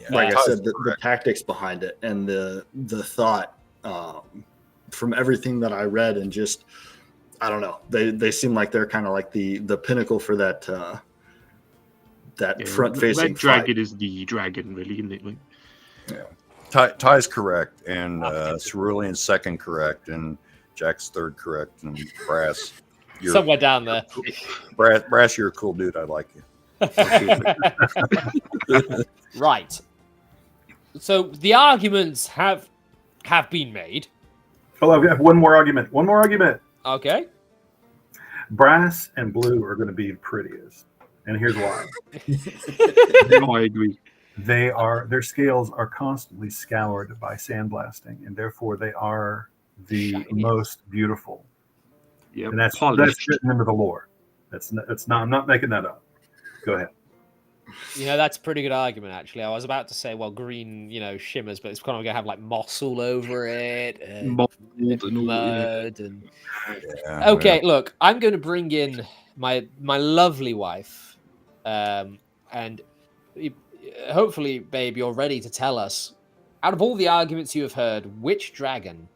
like I said, the tactics behind it and the thought from everything that I read, and just I don't know, they seem like they're kind of like the pinnacle for that front facing. Red dragon is the dragon, really, isn't it? Like, Ty's correct, and Cerulean's second correct, and Jack's third correct, and Brass. Somewhere down there. Brass, you're a cool dude. I like you. Right. So the arguments have been made. Oh, I have one more argument. Okay. Brass and blue are going to be prettiest, and here's why. I agree. Their scales are constantly scoured by sandblasting, and therefore they are the most beautiful. Yeah, and that's written into the lore. That's not. I'm not making that up. Go ahead. That's a pretty good argument, actually. I was about to say, well, green, shimmers, but it's kind of going to have like moss all over it, and mud. Okay, look, I'm going to bring in my lovely wife, and hopefully, babe, you're ready to tell us, out of all the arguments you have heard, which dragon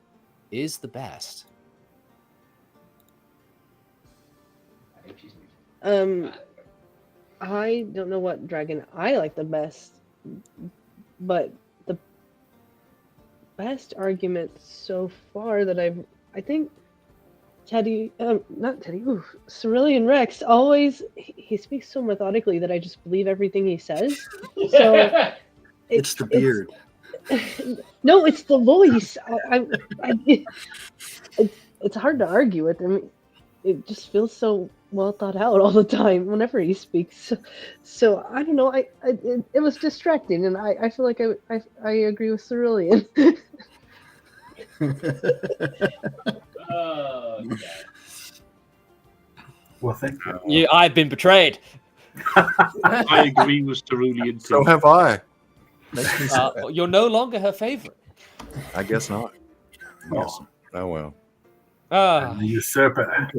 is the best? I don't know what dragon I like the best, but the best argument so far that I think Cerulean Rex always, he speaks so methodically that I just believe everything he says. So it's the beard. No, it's the voice. It's hard to argue with. I mean, it just feels so well thought out all the time whenever he speaks. So I don't know. It was distracting, and I feel like I agree with Cerulean. Well, thank you. Yeah, I've been betrayed. I agree with Cerulean. So have I. You're no longer her favorite. I guess not. Yes. Oh well. The usurper.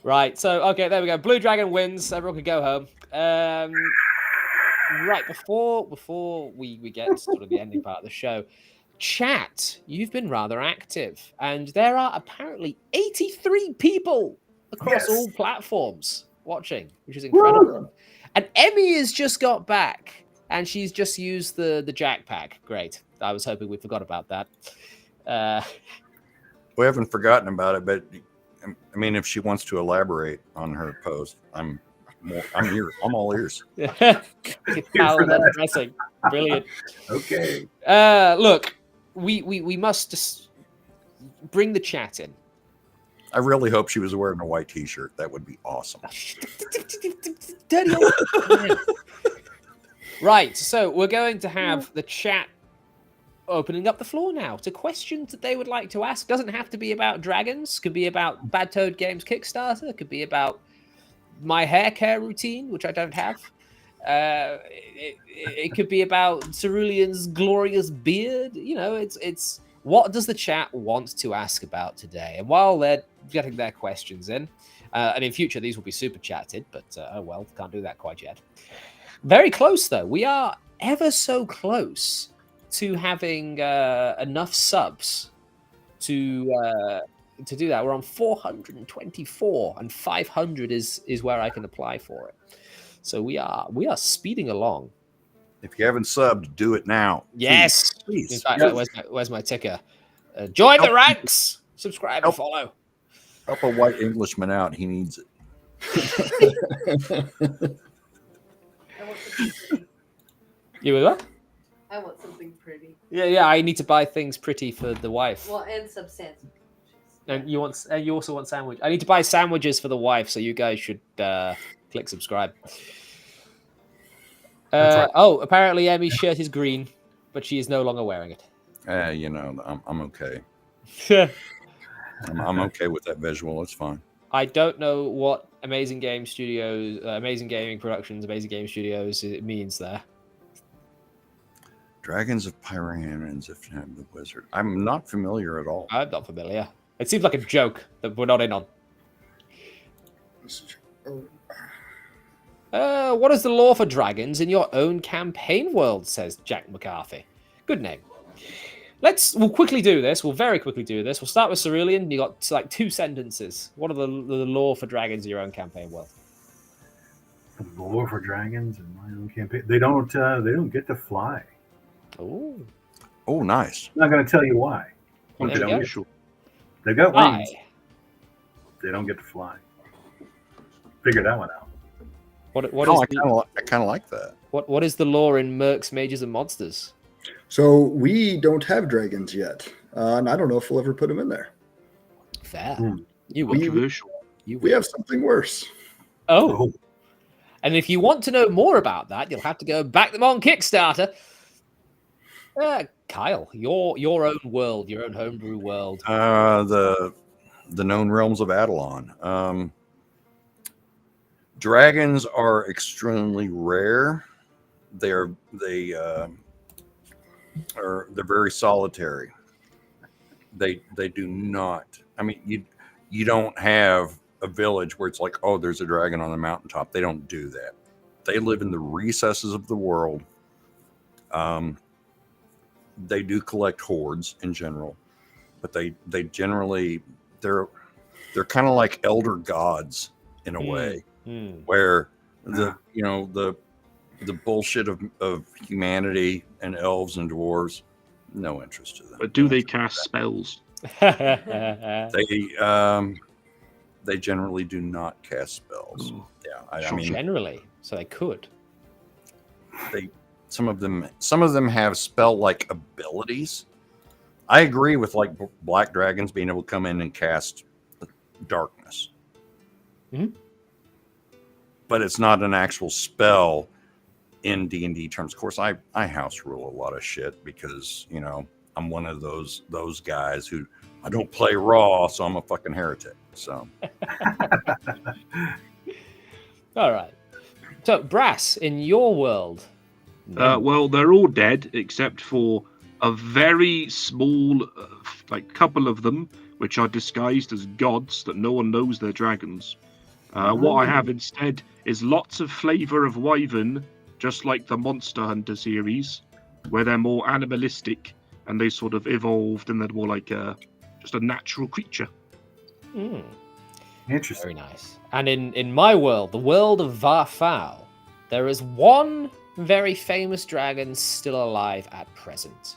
Right. So okay, there we go. Blue Dragon wins. Everyone can go home. Right before we get to sort of the ending part of the show, chat. You've been rather active, and there are apparently 83 people across all platforms watching, which is incredible. Woo! And Emmy has just got back, and she's just used the Jack pack. Great. I was hoping we forgot about that. We haven't forgotten about it, but I mean, if she wants to elaborate on her post, I'm all ears. Brilliant. Okay. Look, we must just bring the chat in. I really hope she was wearing a white T-shirt. That would be awesome. Right, so we're going to have the chat opening up the floor now to questions that they would like to ask. Doesn't have to be about dragons. Could be about Bad Toad Games Kickstarter. Could be about my hair care routine, which I don't have. It could be about Cerulean's glorious beard. It's what does the chat want to ask about today? And while they're getting their questions in, and in future these will be super chatted, but oh well, can't do that quite yet. Very close though. We are ever so close to having enough subs to do that. We're on 424, and 500 is where I can apply for it. So we are speeding along. If you haven't subbed, do it now. Yes. Please. In fact, where's my ticker? Join the ranks. Subscribe and follow. Help a white Englishman out. He needs it. You with what? I want something pretty. Yeah. I need to buy things pretty for the wife. Well, and substantial. And you also want sandwich. I need to buy sandwiches for the wife, so you guys should click subscribe. Right. Oh, apparently Emmy's shirt is green, but she is no longer wearing it. I'm okay. I'm okay with that visual. It's fine. I don't know what Amazing Game Studios, Amazing Gaming Productions, Amazing Game Studios it means there. Dragons of Pyranins, if you have the wizard. I'm not familiar at all. I'm not familiar. It seems like a joke that we're not in on. What is the lore for dragons in your own campaign world, says Jack McCarthy. Good name. We'll quickly do this. We'll very quickly do this. We'll start with Cerulean. You got like 2 sentences. What are the lore for dragons in your own campaign world? The lore for dragons in my own campaign. They don't get to fly. Oh, nice. I'm not going to tell you why. They've got wings. They don't get to fly. Figure that one out. I kind of like that. What is the lore in Mercs, Mages, and Monsters? So we don't have dragons yet, and I don't know if we'll ever put them in there. Fair. You will. We have something worse. Oh. And if you want to know more about that, you'll have to go back them on Kickstarter. Kyle, your own world, your own homebrew world. The known realms of Adelon. Dragons are extremely rare. They're very solitary. They do not. I mean, you don't have a village where it's like, oh, there's a dragon on the mountaintop. They don't do that. They live in the recesses of the world. They do collect hordes in general, but they generally they're kind of like elder gods in a way, where the bullshit of humanity and elves and dwarves, no interest to them. But do they cast spells? They generally do not cast spells. Yeah, I mean generally, so they could. Some of them have spell-like abilities. I agree with like black dragons being able to come in and cast darkness, but it's not an actual spell in D&D terms. Of course, I house rule a lot of shit because I'm one of those guys who I don't play raw, so I'm a fucking heretic. So, all right. So, Brass, in your world. Well, they're all dead except for a very small, couple of them, which are disguised as gods that no one knows they're dragons. What I have instead is lots of flavor of wyvern, just like the Monster Hunter series, where they're more animalistic and they sort of evolved and they're more like just a natural creature. Interesting. Very nice. And in my world, the world of Varfal, there is one very famous dragon still alive at present,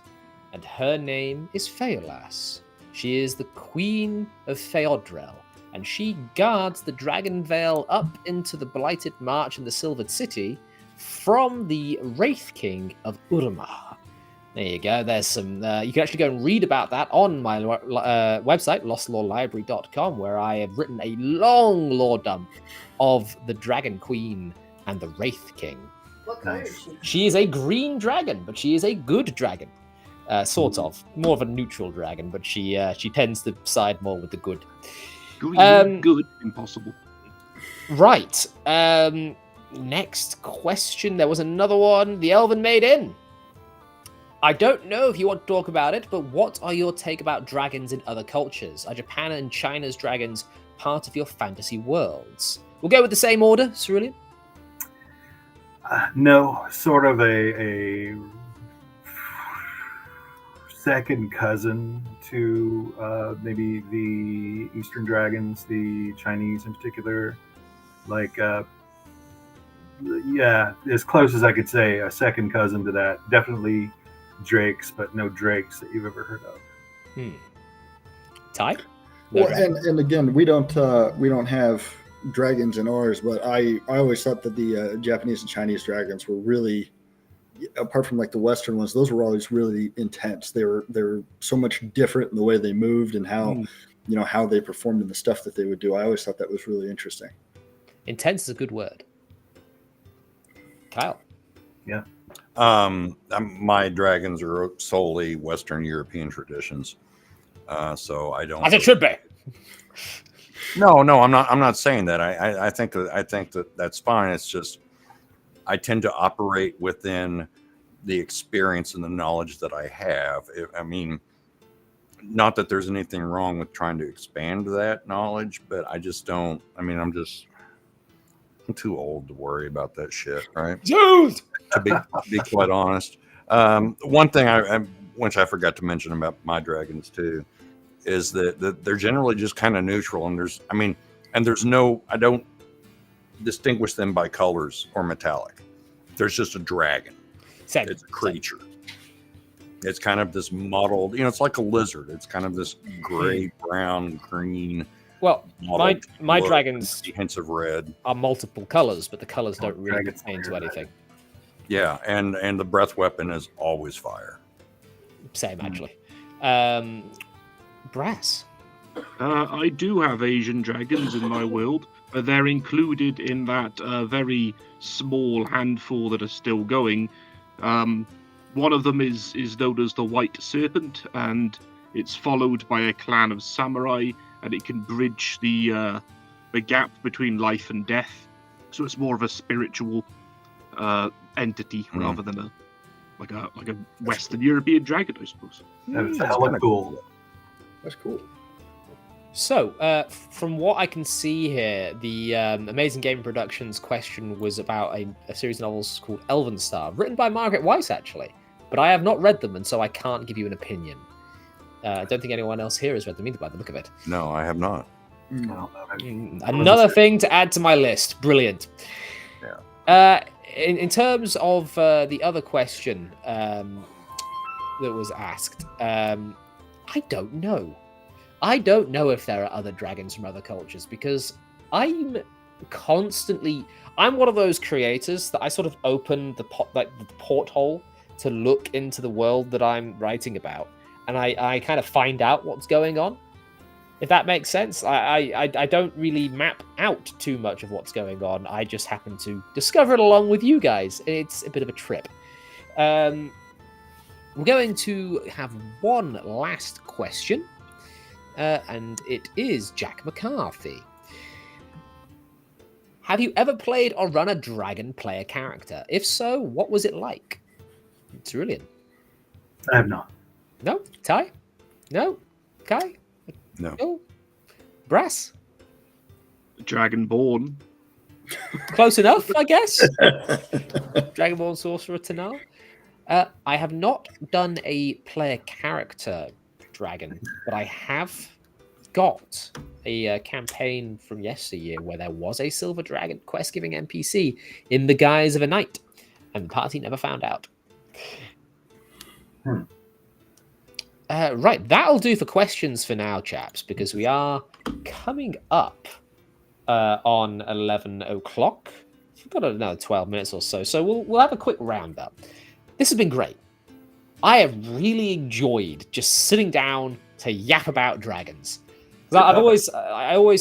and her name is Phaeolas. She is the Queen of Feodrel, and she guards the Dragon Vale up into the Blighted March and the Silvered City from the Wraith King of Urma. There you go. There's some. You can actually go and read about that on my website, lostlorelibrary.com, where I have written a long lore dump of the Dragon Queen and the Wraith King. What color is she? She is a green dragon, but she is a good dragon. Sort of. More of a neutral dragon, but she tends to side more with the good. Green, good, impossible. Right. Next question. There was another one. The Elven Maiden. I don't know if you want to talk about it, but what are your take about dragons in other cultures? Are Japan and China's dragons part of your fantasy worlds? We'll go with the same order, Cerulean. No, sort of a second cousin to maybe the Eastern dragons, the Chinese in particular. Yeah, as close as I could say, a second cousin to that. Definitely drakes, but no drakes that you've ever heard of. Ty? Well, and again, we don't have dragons in ours, but I always thought that the Japanese and Chinese dragons were really apart from like the Western ones, those were always really intense. They were so much different in the way they moved and how how they performed in the stuff that they would do. I always thought that was really interesting. Intense is a good word. Kyle. Yeah. My dragons are solely Western European traditions, so I don't. As it should be. No, I'm not saying that. I think that that's fine. It's just I tend to operate within the experience and the knowledge that I have. I mean, not that there's anything wrong with trying to expand that knowledge, but I just don't. I mean, I'm too old to worry about that shit, right? Dude! To be quite honest. One thing which I forgot to mention about my dragons too, is that they're generally just kind of neutral, and I don't distinguish them by colors or metallic. There's just a dragon. It's a creature. It's kind of this mottled, it's like a lizard. It's kind of this gray, brown, green. Well, my dragons hints of red are multiple colors, but the colors don't really pertain to anything. Yeah, and the breath weapon is always fire. Same, actually. Brass. I do have Asian dragons in my world, but they're included in that very small handful that are still going. One of them is known as the White Serpent, and it's followed by a clan of samurai, and it can bridge the gap between life and death. So it's more of a spiritual entity rather than a Western European dragon, I suppose. That's hella cool. That's cool. So, from what I can see here, the Amazing Game Productions question was about a series of novels called Elven Star, written by Margaret Weiss, actually. But I have not read them, and so I can't give you an opinion. I don't think anyone else here has read them either, by the look of it. No, I have not. Another thing to add to my list. Brilliant. Yeah. In terms of the other question that was asked, I don't know. I don't know if there are other dragons from other cultures, because I'm one of those creators that I sort of open the porthole to look into the world that I'm writing about, and I kind of find out what's going on, if that makes sense. I don't really map out too much of what's going on. I just happen to discover it along with you guys. It's a bit of a trip. We're going to have one last question. And it is Jack McCarthy. Have you ever played or run a dragon player character? If so, what was it like? Cerulean. I have not. No? Ty? No? Kai? No. Brass? Dragonborn. Close enough, I guess. Dragonborn Sorcerer Tanal. I have not done a player character dragon, but I have got a campaign from yesteryear where there was a silver dragon quest-giving NPC in the guise of a knight, and the party never found out. Right, that'll do for questions for now, chaps, because we are coming up on 11 o'clock. We've got another 12 minutes or so, so we'll have a quick roundup. This has been great. I have really enjoyed just sitting down to yap about dragons. I always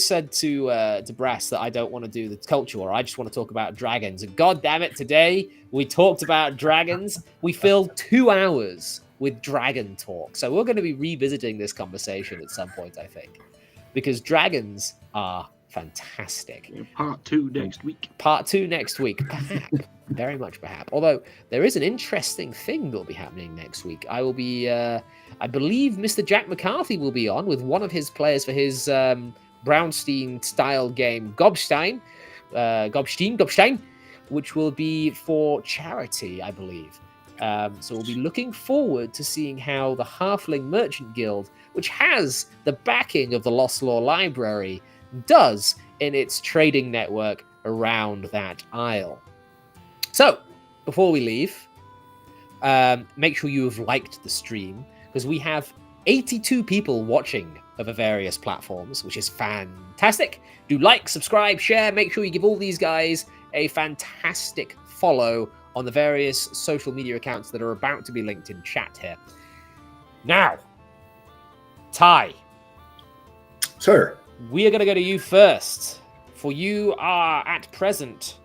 said to Brass that I don't want to do the culture war. I just want to talk about dragons. And God damn it, today we talked about dragons. We filled 2 hours with dragon talk. So we're going to be revisiting this conversation at some point, I think, because dragons are fantastic. Part 2 next week. Part 2 next week, perhaps. Very much perhaps. Although there is an interesting thing that will be happening next week. I will be, I believe Mr. Jack McCarthy will be on with one of his players for his Brownstein-style game, Gobstein, which will be for charity, I believe. So we'll be looking forward to seeing how the Halfling Merchant Guild, which has the backing of the Lost Lore Library, does in its trading network around that isle. So, before we leave, make sure you have liked the stream, because we have 82 people watching over various platforms, which is fantastic. Do like, subscribe, share, make sure you give all these guys a fantastic follow on the various social media accounts that are about to be linked in chat here. Now, Ty. Sir. We are going to go to you first, for you are at present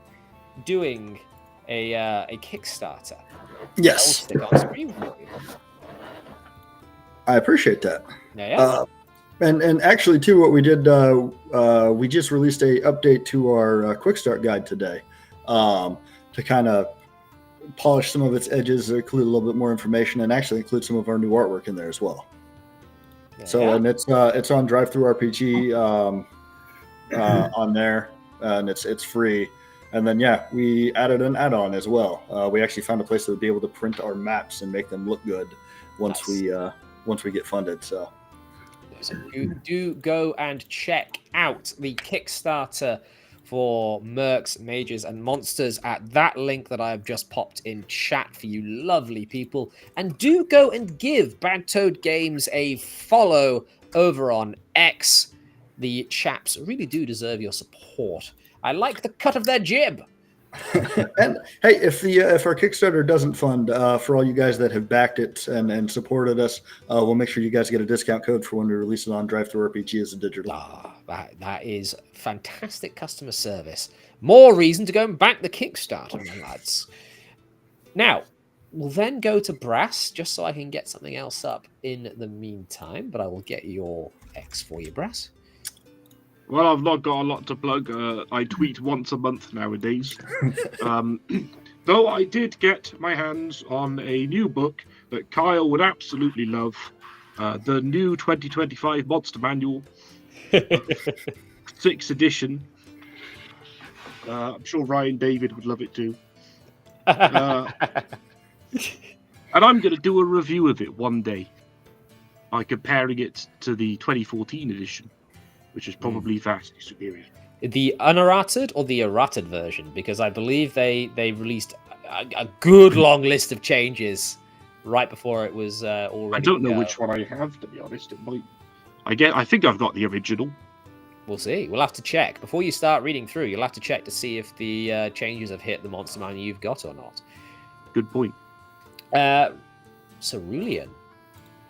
doing a Kickstarter. Yes. I'll stick on screen for you. I appreciate that. Yeah. And actually, too, what we did, we just released a update to our quick start guide today to kind of polish some of its edges, include a little bit more information, and actually include some of our new artwork in there as well. And it's on TTRPG on there, and it's free. And then we added an add-on as well. We actually found a place that would be able to print our maps and make them look good once we get funded. So do go and check out the Kickstarter for Mercs, Mages, and Monsters at that link that I have just popped in chat for you lovely people. And do go and give Bad Toad Games a follow over on X. The chaps really do deserve your support. I like the cut of their jib. And hey, if our Kickstarter doesn't fund, for all you guys that have backed it and supported us, we'll make sure you guys get a discount code for when we release it on TTRPG as a digital. That is fantastic customer service. More reason to go and back the Kickstarter, my lads. Now, we'll then go to Brass, just so I can get something else up in the meantime, but I will get your X for you, Brass. Well, I've not got a lot to plug. I tweet once a month nowadays. Though I did get my hands on a new book that Kyle would absolutely love. The new 2025 Monster Manual. 6th edition. I'm sure Ryan David would love it too. And I'm going to do a review of it one day. I'm comparing it to the 2014 edition, which is probably vastly superior. The unerrated or the errated version? Because I believe they released a good long list of changes right before it was already. I don't know which one I have, to be honest. It might. I think I've got the original. We'll see. We'll have to check before you start reading through. You'll have to check to see if the changes have hit the Monster Manual you've got or not. Good point. Cerulean,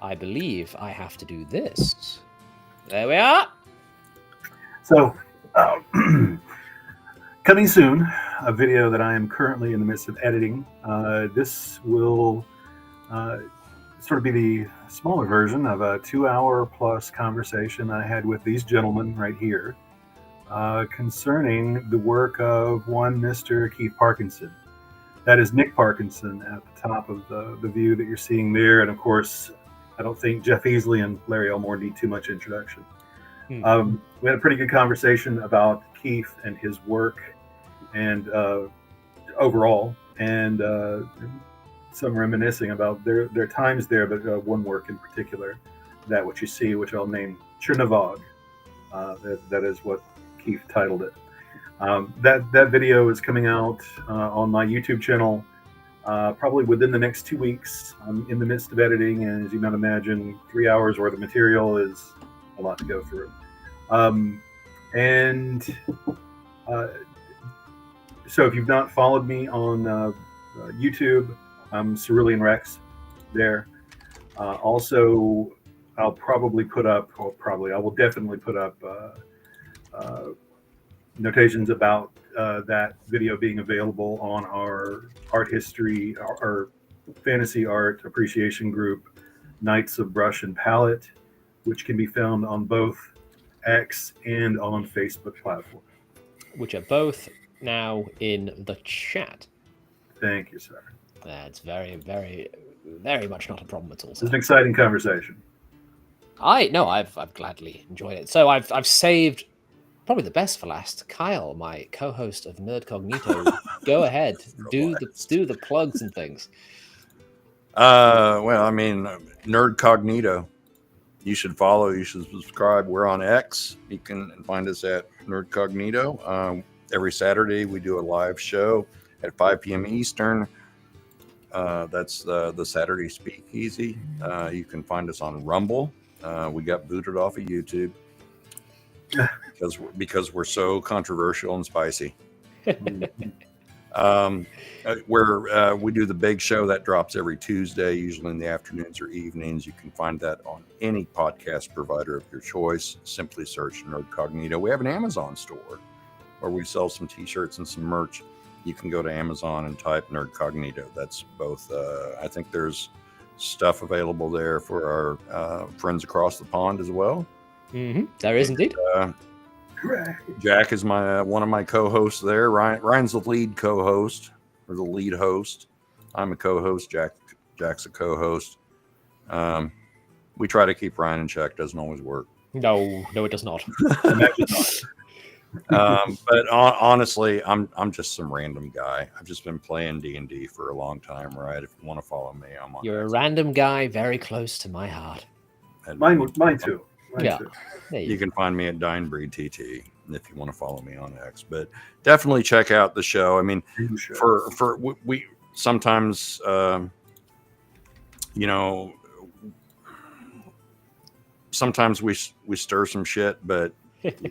I believe I have to do this. There we are. So, coming soon, a video that I am currently in the midst of editing. This will sort of be the smaller version of a 2-hour plus conversation I had with these gentlemen right here concerning the work of one Mr. Keith Parkinson. That is Nick Parkinson at the top of the view that you're seeing there. And of course, I don't think Jeff Easley and Larry Elmore need too much introduction. We had a pretty good conversation about Keith and his work and overall, and some reminiscing about their times there, but one work in particular, that what you see, which I'll name Chernivog. That is what Keith titled it. That video is coming out on my YouTube channel probably within the next 2 weeks. I'm in the midst of editing, and as you might imagine, 3 hours worth of material is a lot to go through. So if you've not followed me on YouTube, I'm Cerulean Rex there. Also, I will definitely put up notations about that video being available on our art history, our fantasy art appreciation group, Knights of Brush and Palette, which can be found on both X and on Facebook platform. Which are both now in the chat. Thank you, sir. That's very, very, very much not a problem at all. It's an exciting conversation. I've gladly enjoyed it. So I've saved probably the best for last. Kyle, my co-host of Nerd Cognito, go ahead, do the plugs and things. Well, I mean, Nerd Cognito. You should follow. You should subscribe. We're on X. You can find us at Nerd Cognito. Every Saturday we do a live show at 5 p.m. Eastern. That's the Saturday Speakeasy. You can find us on Rumble. We got booted off of YouTube because we're so controversial and spicy. Where we do the big show that drops every Tuesday, usually in the afternoons or evenings. You can find that on any podcast provider of your choice. Simply search Nerd Cognito. We have an Amazon store where we sell some t-shirts and some merch. You can go to Amazon and type Nerd Cognito. That's both. I think there's stuff available there for our friends across the pond as well. Mm-hmm. There is indeed. Jack is my one of my co-hosts there. Ryan's the lead co-host or the lead host. I'm a co-host. Jack's a co-host. We try to keep Ryan in check. Doesn't always work. No, it does not. But honestly, I'm just some random guy. I've just been playing D&D for a long time, right? If you want to follow me, I'm on. You're a random guy, very close to my heart. And mine too. Yeah. You can find me at Dinebreed TT if you want to follow me on X. But definitely check out the show. I mean, for we sometimes, sometimes we stir some shit, but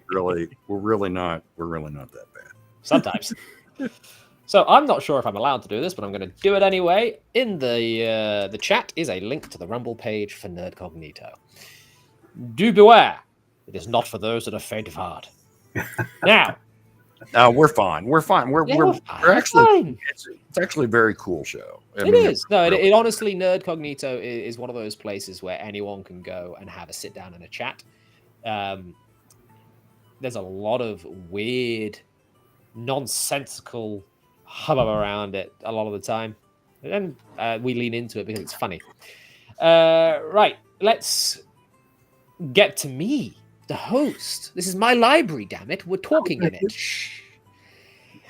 we're really not that bad. Sometimes. So I'm not sure if I'm allowed to do this, but I'm going to do it anyway. In the chat is a link to the Rumble page for Nerd Cognito. Do beware. It is not for those that are faint of heart. Now. We're fine. We're fine. We're actually fine. It's actually a very cool show. It is. No, it honestly, Nerd Cognito is one of those places where anyone can go and have a sit down and a chat. There's a lot of weird, nonsensical hubbub around it a lot of the time. And we lean into it because it's funny. Right. Let's get to me, the host. This is my library, damn it. We're talking in it. Shh.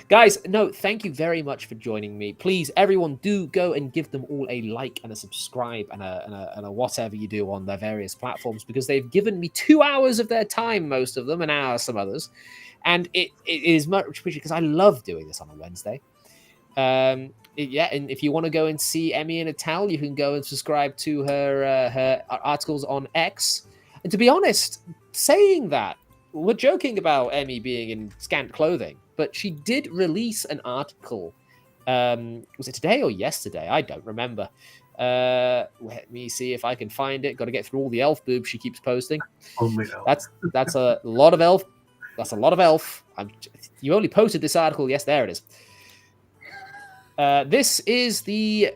Guys, no, thank you very much for joining me. Please, everyone, do go and give them all a like and a subscribe and a whatever you do on their various platforms, because they've given me 2 hours of their time, most of them, an hour, some others. And it is much appreciated because I love doing this on a Wednesday. And if you want to go and see Emmy in a towel, you can go and subscribe to her articles on X. And to be honest, saying that, we're joking about Emmy being in scant clothing, but she did release an article. Was it today or yesterday? I don't remember. Let me see if I can find it. Got to get through all the elf boobs she keeps posting. Only elf. That's a lot of elf. That's a lot of elf. You only posted this article. Yes, there it is. This is the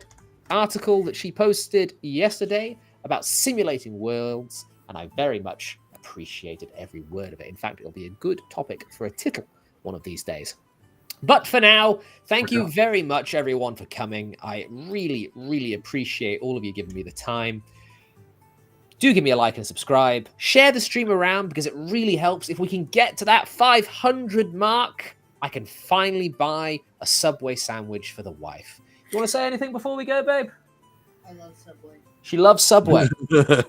article that she posted yesterday about simulating worlds, and I very much appreciated every word of it. In fact, it'll be a good topic for a tittle one of these days. But for now, thank you very much, everyone, for coming. I really, really appreciate all of you giving me the time. Do give me a like and subscribe. Share the stream around because it really helps. If we can get to that 500 mark, I can finally buy a Subway sandwich for the wife. You want to say anything before we go, babe? I love Subway. She loves Subway. Everyone.